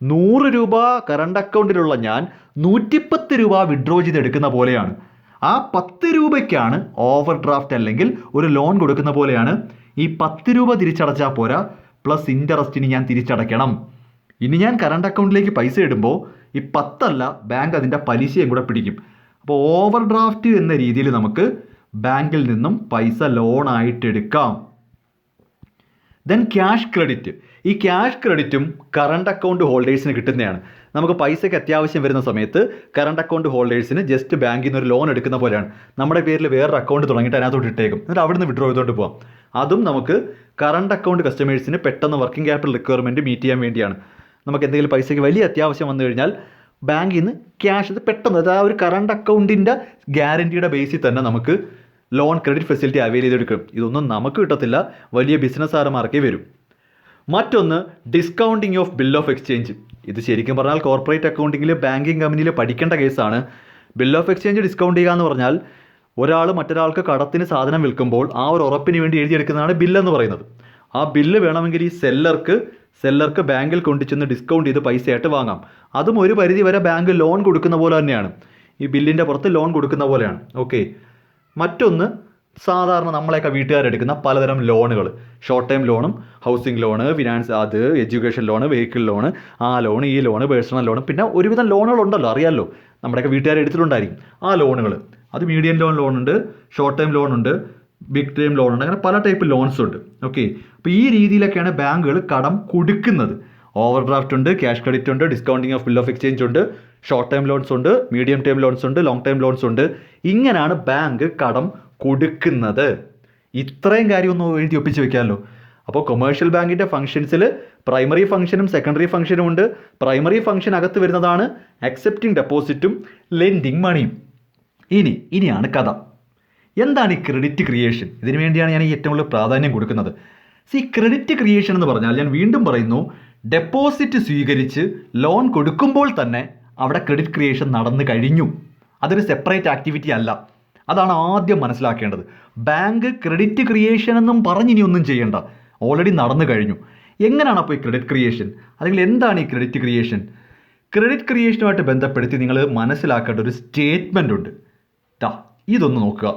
100 രൂപ കറണ്ട് അക്കൗണ്ടിലുള്ള ഞാൻ 110 രൂപ വിഡ്രോ ചെയ്തെടുക്കുന്ന പോലെയാണ്. ആ 10 രൂപയ്ക്കാണ് ഓവർ ഡ്രാഫ്റ്റ് അല്ലെങ്കിൽ ഒരു ലോൺ കൊടുക്കുന്ന പോലെയാണ്. ഈ 10 രൂപ തിരിച്ചടച്ചാൽ പോരാ, പ്ലസ് ഇൻട്രസ്റ്റിന് ഞാൻ തിരിച്ചടയ്ക്കണം. ഇനി ഞാൻ കറണ്ട് അക്കൗണ്ടിലേക്ക് പൈസ ഇടുമ്പോൾ ഈ 10 അല്ല, ബാങ്ക് അതിൻ്റെ പലിശയും കൂടെ പിടിക്കും. അപ്പോൾ ഓവർ ഡ്രാഫ്റ്റ് എന്ന രീതിയിൽ നമുക്ക് ബാങ്കിൽ നിന്നും പൈസ ലോണായിട്ട് എടുക്കാം. Then cash credit. ഈ ക്യാഷ് ക്രെഡിറ്റും കറണ്ട് അക്കൗണ്ട് ഹോൾഡേഴ്സിന് കിട്ടുന്നതാണ്. നമുക്ക് പൈസയ്ക്ക് അത്യാവശ്യം വരുന്ന സമയത്ത് കറണ്ട് അക്കൗണ്ട് ഹോൾഡേഴ്സിന് ജസ്റ്റ് ബാങ്കിൽ നിന്ന് ഒരു ലോൺ എടുക്കുന്ന പോലെയാണ്. നമ്മുടെ പേരിൽ വേറൊരു അക്കൗണ്ട് തുടങ്ങിയിട്ട് അതിനകത്തോട്ട് ഇട്ടേക്കും, എന്നിട്ട് അവിടെ നിന്ന് വിഡ്രോ ചെയ്തുകൊണ്ട് പോകാം. അതും നമുക്ക് കറണ്ട് അക്കൗണ്ട് കസ്റ്റമേഴ്സിന് പെട്ടെന്ന് വർക്കിംഗ് ക്യാപിറ്റൽ റിക്വയർമെൻറ്റ് മീറ്റ് ചെയ്യാൻ വേണ്ടിയാണ്. നമുക്ക് എന്തെങ്കിലും പൈസയ്ക്ക് വലിയ അത്യാവശ്യം വന്നു കഴിഞ്ഞാൽ ബാങ്കിൽ നിന്ന് ക്യാഷ് പെട്ടെന്ന്, അതായത് ആ ഒരു കറണ്ട് അക്കൗണ്ടിൻ്റെ ഗ്യാരണ്ടിയുടെ ബേസിൽ തന്നെ നമുക്ക് ലോൺ ക്രെഡിറ്റ് ഫെസിലിറ്റി അവൈൽ ചെയ്തെടുക്കും. ഇതൊന്നും നമുക്ക് കിട്ടത്തില്ല, വലിയ ബിസിനസ്സുകാരന്മാർക്കേ വരും. മറ്റൊന്ന് discounting of bill of exchange. ഇത് ശരിക്കും പറഞ്ഞാൽ കോർപ്പറേറ്റ് അക്കൗണ്ടിങ്ങിൽ ബാങ്കിങ് കമ്പനിയിൽ പഠിക്കേണ്ട കേസാണ്. ബിൽ ഓഫ് എക്സ്ചേഞ്ച് ഡിസ്കൗണ്ട് ചെയ്യുക എന്ന് പറഞ്ഞാൽ ഒരാൾ മറ്റൊരാൾക്ക് കടത്തിന് സാധനം വിൽക്കുമ്പോൾ ആ ഒരു ഉറപ്പിന് വേണ്ടി എഴുതിയെടുക്കുന്നതാണ് ബില്ലെന്ന് പറയുന്നത്. ആ ബില്ല് വേണമെങ്കിൽ ഈ സെല്ലർക്ക് ബാങ്കിൽ കൊണ്ടുചെന്ന് ഡിസ്കൗണ്ട് ചെയ്ത് പൈസയായിട്ട് വാങ്ങാം. അതും ഒരു പരിധി വരെ ബാങ്ക് ലോൺ കൊടുക്കുന്ന പോലെ തന്നെയാണ്, ഈ ബില്ലിൻ്റെ പുറത്ത് ലോൺ കൊടുക്കുന്ന പോലെയാണ്. ഓക്കെ. മറ്റൊന്ന് സാധാരണ നമ്മളെയൊക്കെ വീട്ടുകാരെടുക്കുന്ന പലതരം ലോണുകൾ, ഷോർട്ട് ടൈം ലോണും ഹൗസിംഗ് ലോണ്, ഫിനാൻസ്, അത് എഡ്യൂക്കേഷൻ ലോണ്, വെഹിക്കിൾ ലോണ്, ആ ലോൺ, ഈ ലോണ്, പേഴ്സണൽ ലോൺ, പിന്നെ ഒരുവിധം ലോണുകളുണ്ടല്ലോ, അറിയാമല്ലോ, നമ്മുടെയൊക്കെ വീട്ടുകാർ എടുത്തിട്ടുണ്ടായിരിക്കും. ആ ലോണുകൾ, അത് മീഡിയം ലോണുണ്ട്, ഷോർട്ട് ടൈം ലോണുണ്ട്, ബിഗ് ടൈം ലോണുണ്ട്, അങ്ങനെ പല ടൈപ്പ് ലോൺസ് ഉണ്ട്. ഓക്കെ. അപ്പോൾ ഈ രീതിയിലൊക്കെയാണ് ബാങ്കുകൾ കടം കൊടുക്കുന്നത്. ഓവർ ഡ്രാഫ്റ്റ് ഉണ്ട്, ക്യാഷ് ക്രെഡിറ്റ് ഉണ്ട്, discounting of bill of exchange ഉണ്ട്, ഷോർട്ട് ടൈം ലോൺസ് ഉണ്ട്, മീഡിയം ടൈം ലോൺസ് ഉണ്ട്, ലോങ് ടൈം ലോൺസ് ഉണ്ട്. ഇങ്ങനെയാണ് ബാങ്ക് കടം കൊടുക്കുന്നത്. ഇത്രയും കാര്യം ഒന്ന് എഴുതി ഒപ്പിച്ച് വെക്കാമല്ലോ. അപ്പോൾ കൊമേഴ്ഷ്യൽ ബാങ്കിൻ്റെ ഫംഗ്ഷൻസിൽ പ്രൈമറി ഫംഗ്ഷനും സെക്കൻഡറി ഫംഗ്ഷനും ഉണ്ട്. പ്രൈമറി ഫംഗ്ഷൻ അകത്ത് വരുന്നതാണ് അക്സെപ്റ്റിംഗ് ഡെപ്പോസിറ്റും ലെൻഡിങ് മണിയും. ഇനിയാണ് കഥ. എന്താണ് ഈ ക്രെഡിറ്റ് ക്രിയേഷൻ? ഇതിനു വേണ്ടിയാണ് ഞാൻ ഏറ്റവും കൂടുതൽ പ്രാധാന്യം കൊടുക്കുന്നത്. ക്രെഡിറ്റ് ക്രിയേഷൻ എന്ന് പറഞ്ഞാൽ, ഞാൻ വീണ്ടും പറയുന്നു, ഡെപ്പോസിറ്റ് സ്വീകരിച്ച് ലോൺ കൊടുക്കുമ്പോൾ തന്നെ അവിടെ ക്രെഡിറ്റ് ക്രിയേഷൻ നടന്നു കഴിഞ്ഞു. അതൊരു സെപ്പറേറ്റ് ആക്ടിവിറ്റി അല്ല. അതാണ് ആദ്യം മനസ്സിലാക്കേണ്ടത്. ബാങ്ക് ക്രെഡിറ്റ് ക്രിയേഷൻ എന്നും പറഞ്ഞിനി ഒന്നും ചെയ്യേണ്ട, ഓൾറെഡി നടന്നു കഴിഞ്ഞു. എങ്ങനെയാണ് അപ്പോൾ ഈ ക്രെഡിറ്റ് ക്രിയേഷൻ, അല്ലെങ്കിൽ എന്താണ് ഈ ക്രെഡിറ്റ് ക്രിയേഷൻ? ക്രെഡിറ്റ് ക്രിയേഷനുമായിട്ട് ബന്ധപ്പെടുത്തി നിങ്ങൾ മനസ്സിലാക്കേണ്ട ഒരു സ്റ്റേറ്റ്മെൻ്റ് ഉണ്ട്. ഇതൊന്ന് നോക്കുക.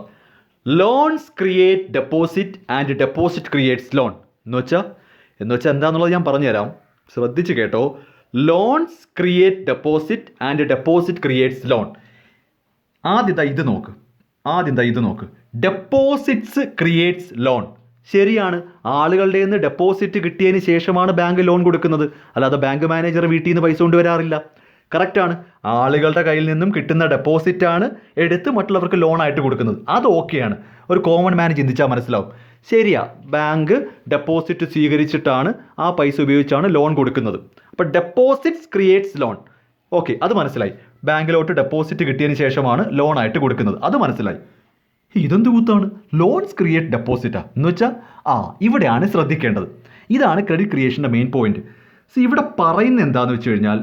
Loans create deposit and deposit creates loan. എന്ന് വെച്ചാൽ എന്താണെന്നുള്ളത് ഞാൻ പറഞ്ഞുതരാം, ശ്രദ്ധിച്ച് കേട്ടോ. Loans create deposit and deposit creates loan. ആദ്യം ഇത് നോക്ക്. Deposits creates loan. ശരിയാണ്, ആളുകളുടെ നിന്ന് ഡെപ്പോസിറ്റ് കിട്ടിയതിന് ശേഷമാണ് ബാങ്ക് ലോൺ കൊടുക്കുന്നത്, അല്ലാതെ ബാങ്ക് മാനേജർ വീട്ടിൽ നിന്ന് പൈസ കൊണ്ടുവരാറില്ല. കറക്റ്റാണ്. ആളുകളുടെ കയ്യിൽ നിന്നും കിട്ടുന്ന ഡെപ്പോസിറ്റാണ് എടുത്ത് മറ്റുള്ളവർക്ക് ലോണായിട്ട് കൊടുക്കുന്നത്. അത് ഓക്കെയാണ്, ഒരു കോമൺ മാൻ ചിന്തിച്ചാൽ മനസ്സിലാവും. ശരിയാ, ബാങ്ക് ഡെപ്പോസിറ്റ് സ്വീകരിച്ചിട്ടാണ് ആ പൈസ ഉപയോഗിച്ചാണ് ലോൺ കൊടുക്കുന്നത്. അപ്പോൾ ഡെപ്പോസിറ്റ്സ് ക്രിയേറ്റ്സ് ലോൺ. ഓക്കെ, അത് മനസ്സിലായി. ബാങ്കിലോട്ട് ഡെപ്പോസിറ്റ് കിട്ടിയതിന് ശേഷമാണ് ലോണായിട്ട് കൊടുക്കുന്നത്, അത് മനസ്സിലായി. ഇതെന്ത് കൂത്താണ്? ലോൺസ് ക്രിയേറ്റ് ഡെപ്പോസിറ്റാ എന്ന് വെച്ചാൽ ഇവിടെയാണ് ശ്രദ്ധിക്കേണ്ടത്. ഇതാണ് ക്രെഡിറ്റ് ക്രിയേഷൻ്റെ മെയിൻ പോയിന്റ്. ഇവിടെ പറയുന്നത് എന്താണെന്ന് വെച്ച് കഴിഞ്ഞാൽ,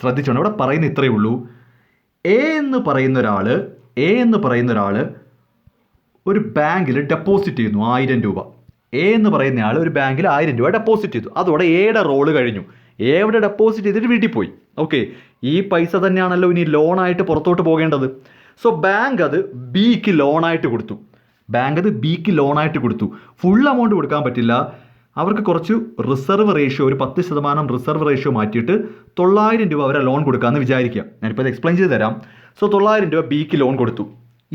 ശ്രദ്ധിച്ചോണം, ഇവിടെ പറയുന്ന ഇത്രയേ ഉള്ളൂ. എ എന്ന് പറയുന്ന ഒരാൾ ഒരു ബാങ്കിൽ ഡെപ്പോസിറ്റ് ചെയ്യുന്നു 1000 രൂപ. എ എന്ന് പറയുന്ന ആൾ ഒരു ബാങ്കിൽ 1000 രൂപ ഡെപ്പോസിറ്റ് ചെയ്തു. അതോടെ എയുടെ റോള് കഴിഞ്ഞു. എവിടെ ഡെപ്പോസിറ്റ് ചെയ്തിട്ട് വീട്ടിൽ പോയി. ഓക്കെ, ഈ പൈസ തന്നെയാണല്ലോ ഇനി ലോണായിട്ട് പുറത്തോട്ട് പോകേണ്ടത്. സോ ബാങ്ക് അത് ബിക്ക് ലോണായിട്ട് കൊടുത്തു. ഫുൾ എമൗണ്ട് കൊടുക്കാൻ പറ്റില്ല. അവർക്ക് കുറച്ച് റിസർവ് റേഷ്യോ, ഒരു 10% റിസർവ് റേഷ്യോ മാറ്റിയിട്ട് 900 രൂപ അവരെ ലോൺ കൊടുക്കാമെന്ന് വിചാരിക്കുക. ഞാനിപ്പോൾ അത് എക്സ്പ്ലെയിൻ ചെയ്ത് തരാം. സോ 900 രൂപ ബിക്ക് ലോൺ കൊടുത്തു.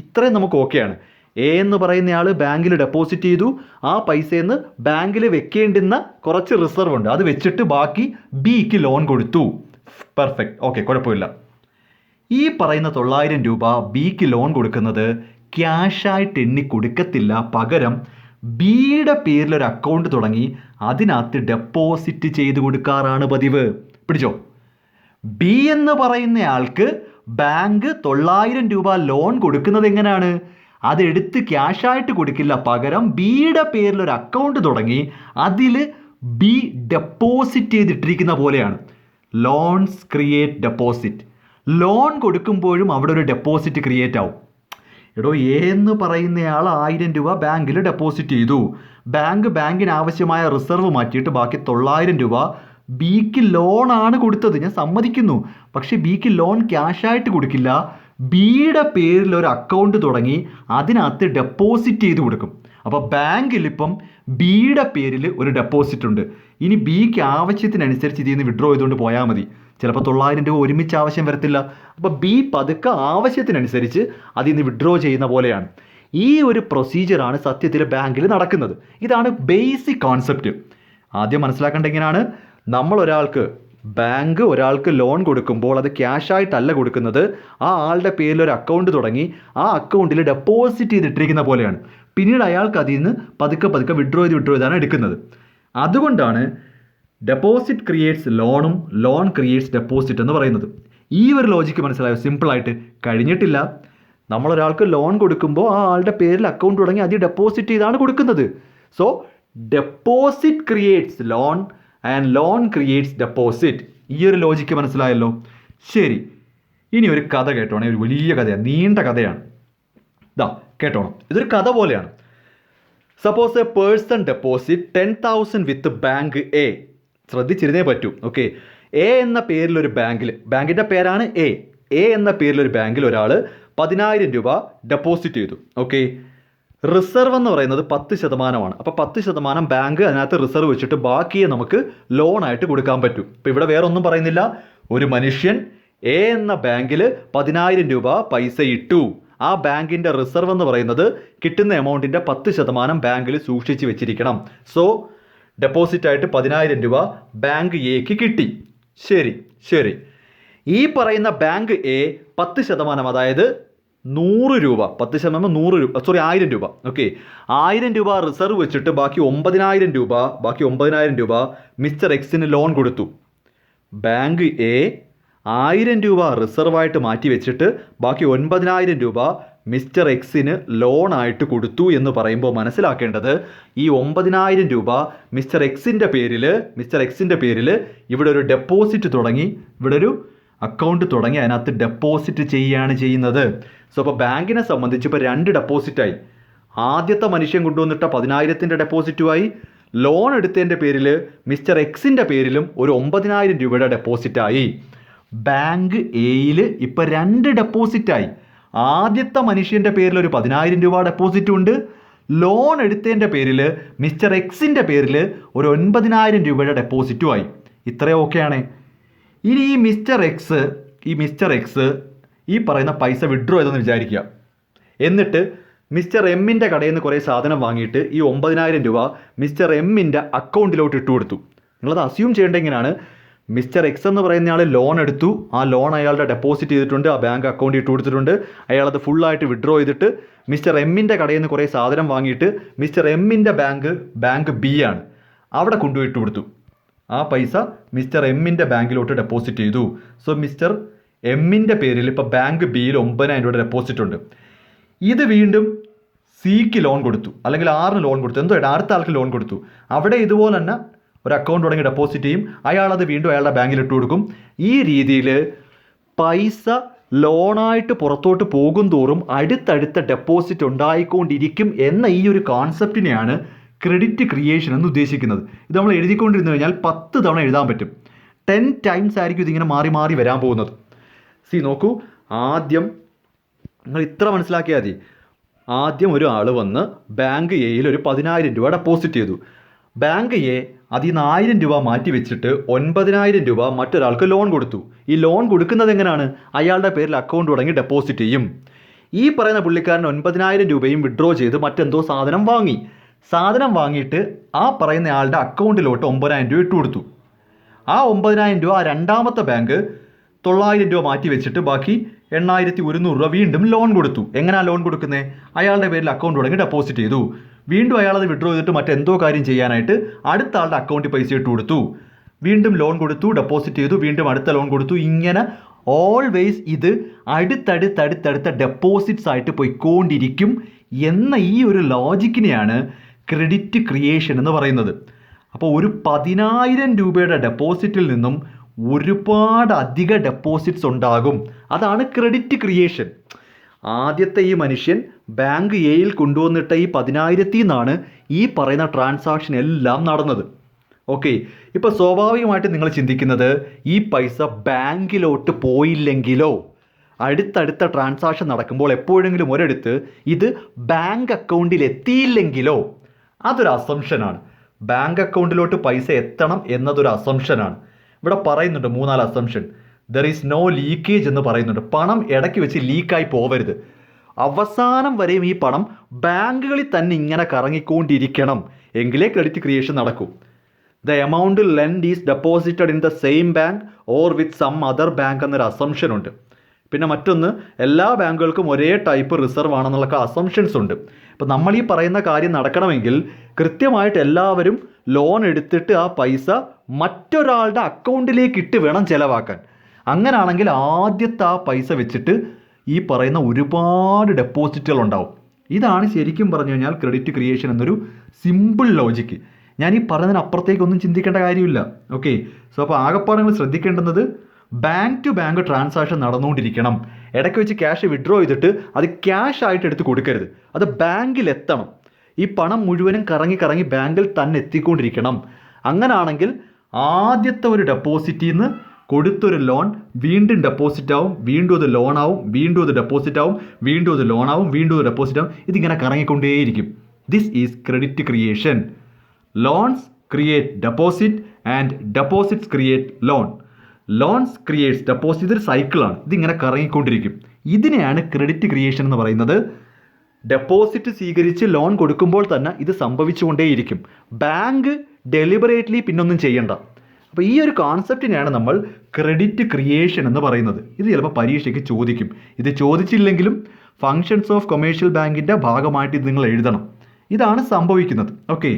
ഇത്രയും നമുക്ക് ഓക്കെയാണ്. എ എന്ന് പറയുന്നയാൾ ബാങ്കിൽ ഡെപ്പോസിറ്റ് ചെയ്തു. ആ പൈസയിൽ നിന്ന് ബാങ്കിൽ വെക്കേണ്ടുന്ന കുറച്ച് റിസർവ് ഉണ്ട്, അത് വെച്ചിട്ട് ബാക്കി ബിക്ക് ലോൺ കൊടുത്തു. പെർഫെക്റ്റ്, ഓക്കെ, കുഴപ്പമില്ല. ഈ പറയുന്ന 900 രൂപ ബിക്ക് ലോൺ കൊടുക്കുന്നത് ക്യാഷായിട്ട് എണ്ണി കൊടുക്കത്തില്ല. പകരം ബിയുടെ പേരിൽ ഒരു അക്കൗണ്ട് തുടങ്ങി അതിനകത്ത് ഡെപ്പോസിറ്റ് ചെയ്ത് കൊടുക്കാറാണ് പതിവ്. പിടിച്ചോ. ബി എന്ന് പറയുന്നയാൾക്ക് ബാങ്ക് 900 രൂപ ലോൺ കൊടുക്കുന്നത് എങ്ങനെയാണ്? അതെടുത്ത് ക്യാഷായിട്ട് കൊടുക്കില്ല. പകരം ബിയുടെ പേരിൽ ഒരു അക്കൗണ്ട് തുടങ്ങി അതിൽ ബി ഡെപ്പോസിറ്റ് ചെയ്തിട്ടിരിക്കുന്ന പോലെയാണ്. Loans create deposit. ലോൺ കൊടുക്കുമ്പോഴും അവിടെ ഒരു ഡെപ്പോസിറ്റ് ക്രിയേറ്റ് ആവും. എടോ, എ എന്ന് പറയുന്നയാൾ 1000 രൂപ ബാങ്കിൽ ഡെപ്പോസിറ്റ് ചെയ്തു. ബാങ്കിന് ആവശ്യമായ റിസർവ് മാറ്റിയിട്ട് ബാക്കി 900 രൂപ ബിക്ക് ലോണാണ് കൊടുത്തത്, ഞാൻ സമ്മതിക്കുന്നു. പക്ഷെ ബിക്ക് ലോൺ ക്യാഷായിട്ട് കൊടുക്കില്ല. ബിയുടെ പേരിൽ ഒരു അക്കൗണ്ട് തുടങ്ങി അതിനകത്ത് ഡെപ്പോസിറ്റ് ചെയ്ത് കൊടുക്കും. അപ്പോൾ ബാങ്കിൽ ഇപ്പം ബിയുടെ പേരിൽ ഒരു ഡെപ്പോസിറ്റ് ഉണ്ട്. ഇനി ബിക്ക് ആവശ്യത്തിനനുസരിച്ച് ഇതിൽ നിന്ന് വിഡ്രോ ചെയ്തുകൊണ്ട് പോയാൽ മതി. ചിലപ്പോൾ 900 രൂപ ഒരുമിച്ച് ആവശ്യം വരത്തില്ല. അപ്പോൾ ബി പതുക്കെ ആവശ്യത്തിനനുസരിച്ച് അതിൽ നിന്ന് വിഡ്രോ ചെയ്യുന്ന പോലെയാണ്. ഈ ഒരു പ്രൊസീജിയറാണ് സത്യത്തിൽ ബാങ്കിൽ നടക്കുന്നത്. ഇതാണ് ബേസിക് കോൺസെപ്റ്റ്. ആദ്യം മനസ്സിലാക്കേണ്ട എങ്ങനെയാണ്, ബാങ്ക് ഒരാൾക്ക് ലോൺ കൊടുക്കുമ്പോൾ അത് ക്യാഷായിട്ടല്ല കൊടുക്കുന്നത്. ആ ആളുടെ പേരിൽ ഒരു അക്കൗണ്ട് തുടങ്ങി ആ അക്കൗണ്ടിൽ ഡെപ്പോസിറ്റ് ചെയ്തിട്ടിരിക്കുന്ന പോലെയാണ്. പിന്നീട് അയാൾക്ക് അതിൽ നിന്ന് പതുക്കെ വിഡ്രോ ചെയ്താണ് എടുക്കുന്നത്. അതുകൊണ്ടാണ് ഡെപ്പോസിറ്റ് ക്രിയേറ്റ്സ് ലോണും ലോൺ ക്രിയേറ്റ്സ് ഡെപ്പോസിറ്റ് എന്ന് പറയുന്നത്. ഈ ഒരു ലോജിക്ക് മനസ്സിലായോ? സിമ്പിളായിട്ട് കഴിഞ്ഞിട്ടില്ല. നമ്മളൊരാൾക്ക് ലോൺ കൊടുക്കുമ്പോൾ ആ ആളുടെ പേരിൽ അക്കൗണ്ട് തുടങ്ങി അത് ഡെപ്പോസിറ്റ് ചെയ്താണ് കൊടുക്കുന്നത്. So deposit creates loan and lone creates deposit. ഈ ഒരു ലോജിക്ക് മനസ്സിലായല്ലോ? ശരി, ഇനി ഒരു കഥ കേട്ടോണേ. ഒരു വലിയ കഥയാണ്, നീണ്ട കഥയാണ്. കേട്ടോണം. ഇതൊരു കഥ പോലെയാണ്. Suppose a person deposit 10,000 with bank A. ശ്രദ്ധിച്ചിരുന്നേ പറ്റൂ. ഓക്കെ, എ എന്ന പേരിലൊരു ബാങ്കിൻ്റെ പേരാണ് എ എന്ന പേരിലൊരു ബാങ്കിൽ ഒരാൾ 10,000 രൂപ ഡെപ്പോസിറ്റ് ചെയ്തു. ഓക്കെ, റിസർവ് എന്ന് പറയുന്നത് 10%. അപ്പോൾ 10% ബാങ്ക് അതിനകത്ത് റിസർവ് വെച്ചിട്ട് ബാക്കിയെ നമുക്ക് ലോണായിട്ട് കൊടുക്കാൻ പറ്റും. ഇപ്പോൾ ഇവിടെ വേറെ ഒന്നും പറയുന്നില്ല. ഒരു മനുഷ്യൻ എ എന്ന ബാങ്കിൽ 10,000 രൂപ പൈസ ഇട്ടു. ആ ബാങ്കിൻ്റെ റിസർവ് എന്ന് പറയുന്നത് കിട്ടുന്ന എമൗണ്ടിൻ്റെ 10% ബാങ്കിൽ സൂക്ഷിച്ച് വെച്ചിരിക്കണം. സോ ഡെപ്പോസിറ്റായിട്ട് 10,000 രൂപ ബാങ്ക് എക്ക് കിട്ടി. ശരി, ഈ പറയുന്ന ബാങ്ക് എ 10%, അതായത് 100 രൂപ, 10% 100 രൂപ, 1000 രൂപ. ഓക്കെ, 1000 രൂപ റിസർവ് വെച്ചിട്ട് ബാക്കി 9,000 രൂപ മിസ്റ്റർ എക്സിന് ലോൺ കൊടുത്തു. ബാങ്ക് എ 1000 രൂപ റിസർവായിട്ട് മാറ്റി വെച്ചിട്ട് ബാക്കി 9,000 രൂപ മിസ്റ്റർ എക്സിന് ലോണായിട്ട് കൊടുത്തു എന്ന് പറയുമ്പോൾ മനസ്സിലാക്കേണ്ടത്, ഈ 9,000 രൂപ മിസ്റ്റർ എക്സിൻ്റെ പേരിൽ ഇവിടെ ഒരു ഡെപ്പോസിറ്റ് തുടങ്ങി, ഇവിടെ ഒരു അക്കൗണ്ട് തുടങ്ങി അതിനകത്ത് ഡെപ്പോസിറ്റ് ചെയ്യുന്നത്. സോ അപ്പോൾ ബാങ്കിനെ സംബന്ധിച്ച് ഇപ്പോൾ 2 ഡെപ്പോസിറ്റായി. ആദ്യത്തെ മനുഷ്യൻ കൊണ്ടുവന്നിട്ട 10,000ൻ്റെ ഡെപ്പോസിറ്റുമായി, ലോൺ എടുത്തതിൻ്റെ പേരിൽ മിസ്റ്റർ എക്സിൻ്റെ പേരിലും ഒരു 9,000 രൂപയുടെ ഡെപ്പോസിറ്റായി. ബാങ്ക് എയിൽ ഇപ്പോൾ 2 ഡെപ്പോസിറ്റായി. ആദ്യത്തെ മനുഷ്യൻ്റെ പേരിൽ ഒരു 10,000 രൂപ ഡെപ്പോസിറ്റും ഉണ്ട്. ലോൺ എടുത്തതിൻ്റെ പേരിൽ മിസ്റ്റർ എക്സിൻ്റെ പേരിൽ ഒരു 9,000 രൂപയുടെ ഡെപ്പോസിറ്റും ആയി. ഇത്രയും ഓക്കെയാണ്. ഇനി ഈ മിസ്റ്റർ എക്സ് ഈ പറയുന്ന പൈസ വിഡ്രോ ചെയ്തെന്ന് വിചാരിക്കുക. എന്നിട്ട് മിസ്റ്റർ എമ്മിൻ്റെ കടയിൽ നിന്ന് കുറേ സാധനം വാങ്ങിയിട്ട് ഈ 9,000 രൂപ മിസ്റ്റർ എമ്മിൻ്റെ അക്കൗണ്ടിലോട്ട് ഇട്ട് കൊടുത്തു. നിങ്ങളത് അസ്യൂം ചെയ്യേണ്ട എങ്ങനെയാണ്, മിസ്റ്റർ എക്സ് എന്ന് പറയുന്നയാൾ ലോൺ എടുത്തു. ആ ലോൺ അയാളുടെ ഡെപ്പോസിറ്റ് ചെയ്തിട്ടുണ്ട്, ആ ബാങ്ക് അക്കൗണ്ടിൽ ഇട്ട് കൊടുത്തിട്ടുണ്ട്. അയാളത് ഫുള്ളായിട്ട് വിഡ്രോ ചെയ്തിട്ട് മിസ്റ്റർ എമ്മിൻ്റെ കടയിൽ നിന്ന് കുറേ സാധനം വാങ്ങിയിട്ട് മിസ്റ്റർ എമ്മിൻ്റെ ബാങ്ക് ബി ആണ്, അവിടെ കൊണ്ടുപോയി ഇട്ട് കൊടുത്തു. ആ പൈസ മിസ്റ്റർ എമ്മിൻ്റെ ബാങ്കിലോട്ട് ഡെപ്പോസിറ്റ് ചെയ്തു. സോ മിസ്റ്റർ എമ്മിൻ്റെ പേരിൽ ഇപ്പോൾ ബാങ്ക് ബിയിൽ 9,000 രൂപയുടെ ഡെപ്പോസിറ്റ് ഉണ്ട്. ഇത് വീണ്ടും സിക്ക് ലോൺ കൊടുത്തു, അല്ലെങ്കിൽ ആറിന് ലോൺ കൊടുത്തു, അടുത്ത ആൾക്ക് ലോൺ കൊടുത്തു. അവിടെ ഇതുപോലെ തന്നെ ഒരു അക്കൗണ്ട് തുടങ്ങി ഡെപ്പോസിറ്റ് ചെയ്യും. അയാളത് വീണ്ടും അയാളുടെ ബാങ്കിൽ ഇട്ട് കൊടുക്കും. ഈ രീതിയിൽ പൈസ ലോണായിട്ട് പുറത്തോട്ട് പോകും തോറും അടുത്തടുത്ത ഡെപ്പോസിറ്റ് ഉണ്ടായിക്കൊണ്ടിരിക്കും എന്ന ഈ ഒരു കോൺസെപ്റ്റിനെയാണ് ക്രെഡിറ്റ് ക്രിയേഷൻ എന്ന് ഉദ്ദേശിക്കുന്നത്. ഇത് നമ്മൾ എഴുതിക്കൊണ്ടിരുന്നു കഴിഞ്ഞാൽ 10 തവണ എഴുതാൻ പറ്റും. 10 ടൈംസ് ആയിരിക്കും ഇതിങ്ങനെ മാറി വരാൻ പോകുന്നത്. നോക്കൂ, ആദ്യം നിങ്ങൾ ഇത്ര മനസ്സിലാക്കിയാൽ മതി. ആദ്യം ഒരു ആൾ വന്ന് ബാങ്ക് എയിൽ ഒരു 10,000 രൂപ ഡെപ്പോസിറ്റ് ചെയ്തു. ബാങ്ക് എ അതിൽ നിന്ന് 1000 രൂപ മാറ്റി വെച്ചിട്ട് 9,000 രൂപ മറ്റൊരാൾക്ക് ലോൺ കൊടുത്തു. ഈ ലോൺ കൊടുക്കുന്നത് എങ്ങനെയാണ്, അയാളുടെ പേരിൽ അക്കൗണ്ട് തുടങ്ങി ഡെപ്പോസിറ്റ് ചെയ്യും. ഈ പറയുന്ന പുള്ളിക്കാരൻ 9,000 രൂപയും വിഡ്രോ ചെയ്ത് മറ്റെന്തോ സാധനം വാങ്ങിയിട്ട് ആ പറയുന്ന ആളുടെ അക്കൗണ്ടിലോട്ട് 9,000 രൂപ ഇട്ട് കൊടുത്തു. ആ 9,000 രൂപ രണ്ടാമത്തെ ബാങ്ക് 900 രൂപ മാറ്റി വെച്ചിട്ട് ബാക്കി 8,100 രൂപ വീണ്ടും ലോൺ കൊടുത്തു. എങ്ങനെയാണ് ലോൺ കൊടുക്കുന്നത്, അയാളുടെ പേരിൽ അക്കൗണ്ട് തുടങ്ങി ഡെപ്പോസിറ്റ് ചെയ്തു. വീണ്ടും അയാളത് വിഡ്രോ ചെയ്തിട്ട് മറ്റെന്തോ കാര്യം ചെയ്യാനായിട്ട് അടുത്ത ആളുടെ അക്കൗണ്ടിൽ പൈസ ഇട്ട് കൊടുത്തു. വീണ്ടും ലോൺ കൊടുത്തു, ഡെപ്പോസിറ്റ് ചെയ്തു, വീണ്ടും അടുത്ത ലോൺ കൊടുത്തു. ഇങ്ങനെ ഓൾവേസ് ഇത് അടുത്തടുത്ത ഡെപ്പോസിറ്റ്സ് ആയിട്ട് പോയിക്കൊണ്ടിരിക്കും എന്ന ഈ ഒരു ലോജിക്കിനെയാണ് ക്രെഡിറ്റ് ക്രിയേഷൻ എന്ന് പറയുന്നത്. അപ്പോൾ ഒരു 10,000 രൂപയുടെ ഡെപ്പോസിറ്റിൽ നിന്നും ഒരുപാട് അധിക ഡെപ്പോസിറ്റ്സ് ഉണ്ടാകും. അതാണ് ക്രെഡിറ്റ് ക്രിയേഷൻ. ആദ്യത്തെ ഈ മനുഷ്യൻ ബാങ്ക് എയിൽ കൊണ്ടുവന്നിട്ട ഈ 10,000-ത്തിൽ നിന്നാണ് ഈ പറയുന്ന ട്രാൻസാക്ഷൻ എല്ലാം നടന്നത്. ഓക്കെ, ഇപ്പോൾ സ്വാഭാവികമായിട്ട് നിങ്ങൾ ചിന്തിക്കുന്നത് ഈ പൈസ ബാങ്കിലോട്ട് പോയില്ലെങ്കിലോ, അടുത്തടുത്ത ട്രാൻസാക്ഷൻ നടക്കുമ്പോൾ എപ്പോഴെങ്കിലും ഒരിടത്ത് ഇത് ബാങ്ക് അക്കൗണ്ടിൽ എത്തിയില്ലെങ്കിലോ, അതൊരു അസംഷനാണ്. ബാങ്ക് അക്കൗണ്ടിലോട്ട് പൈസ എത്തണം എന്നതൊരു അസംഷനാണ്. ഇവിടെ പറയുന്നുണ്ട് 3-4 assumption. There is no leakage എന്ന് പറയുന്നുണ്ട്. പണം ഇടയ്ക്ക് വെച്ച് ലീക്കായി പോവരുത്. അവസാനം വരെയും ഈ പണം ബാങ്കുകളിൽ തന്നെ ഇങ്ങനെ കറങ്ങിക്കൊണ്ടിരിക്കണം, എങ്കിലേ ക്രെഡിറ്റ് ക്രിയേഷൻ നടക്കൂ. The amount lend is deposited in the same bank or with some other bank എന്നൊരു അസംഷൻ ഉണ്ട്. പിന്നെ മറ്റൊന്ന്, എല്ലാ ബാങ്കുകൾക്കും ഒരേ ടൈപ്പ് റിസർവ് ആണെന്നുള്ള അസംഷൻസ് ഉണ്ട്. അപ്പോൾ നമ്മൾ ഈ പറയുന്ന കാര്യം നടക്കണമെങ്കിൽ കൃത്യമായിട്ട് എല്ലാവരും ലോൺ എടുത്തിട്ട് ആ പൈസ മറ്റൊരാളുടെ അക്കൗണ്ടിലേക്ക് ഇട്ട് വേണം ചിലവാക്കാൻ. അങ്ങനെയാണെങ്കിൽ ആദ്യത്തെ ആ പൈസ വെച്ചിട്ട് ഈ പറയുന്ന ഒരുപാട് ഡെപ്പോസിറ്റുകൾ ഉണ്ടാവും. ഇതാണ് ശരിക്കും പറഞ്ഞു കഴിഞ്ഞാൽ ക്രെഡിറ്റ് ക്രിയേഷൻ എന്നൊരു സിമ്പിൾ ലോജിക്ക്. ഞാൻ ഈ പറഞ്ഞതിനപ്പുറത്തേക്കൊന്നും ചിന്തിക്കേണ്ട കാര്യമില്ല. ഓക്കെ, സോ അപ്പോൾ ആകെപ്പാടെ നിങ്ങൾ ശ്രദ്ധിക്കേണ്ടുന്നത് ബാങ്ക് ടു ബാങ്ക് ട്രാൻസാക്ഷൻ നടന്നുകൊണ്ടിരിക്കണം. ഇടയ്ക്ക് വെച്ച് ക്യാഷ് വിഡ്രോ ചെയ്തിട്ട് അത് ക്യാഷ് ആയിട്ട് എടുത്ത് കൊടുക്കരുത്. അത് ബാങ്കിൽ എത്തണം. ഈ പണം മുഴുവനും കറങ്ങി കറങ്ങി ബാങ്കിൽ തന്നെ എത്തിക്കൊണ്ടിരിക്കണം. അങ്ങനാണെങ്കിൽ ആദ്യത്തെ ഒരു ഡെപ്പോസിറ്റിൽ നിന്ന് കൊടുത്തൊരു ലോൺ വീണ്ടും ഡെപ്പോസിറ്റ് ആവും, വീണ്ടും അത് ലോൺ ആവും, വീണ്ടും അത് ഡെപ്പോസിറ്റ് ആവും, വീണ്ടും അത് ലോൺ ആവും, വീണ്ടും അത് ഡെപ്പോസിറ്റ് ആവും. ഇതിങ്ങനെ കറങ്ങിക്കൊണ്ടേയിരിക്കും. This is credit creation. Loans create deposit and deposits create loan. Loans creates deposit. ഇതൊരു സൈക്കിളാണ്. ഇതിങ്ങനെ കറങ്ങിക്കൊണ്ടിരിക്കും. ഇതിനെയാണ് ക്രെഡിറ്റ് ക്രിയേഷൻ എന്ന് പറയുന്നത്. ഡെപ്പോസിറ്റ് സ്വീകരിച്ച് ലോൺ കൊടുക്കുമ്പോൾ തന്നെ ഇത് സംഭവിച്ചുകൊണ്ടേയിരിക്കും. ബാങ്ക് ഡെലിബറേറ്റ്ലി പിന്നൊന്നും ചെയ്യണ്ട. അപ്പോൾ ഈ ഒരു കോൺസെപ്റ്റിനെയാണ് നമ്മൾ ക്രെഡിറ്റ് ക്രിയേഷൻ എന്ന് പറയുന്നത്. ഇത് ചിലപ്പോൾ പരീക്ഷയ്ക്ക് ചോദിക്കും. ഇത് ചോദിച്ചില്ലെങ്കിലും ഫങ്ഷൻസ് ഓഫ് കൊമേഴ്ഷ്യൽ ബാങ്കിൻ്റെ ഭാഗമായിട്ട് ഇത് നിങ്ങൾ എഴുതണം. ഇതാണ് സംഭവിക്കുന്നത്. ഓക്കെ.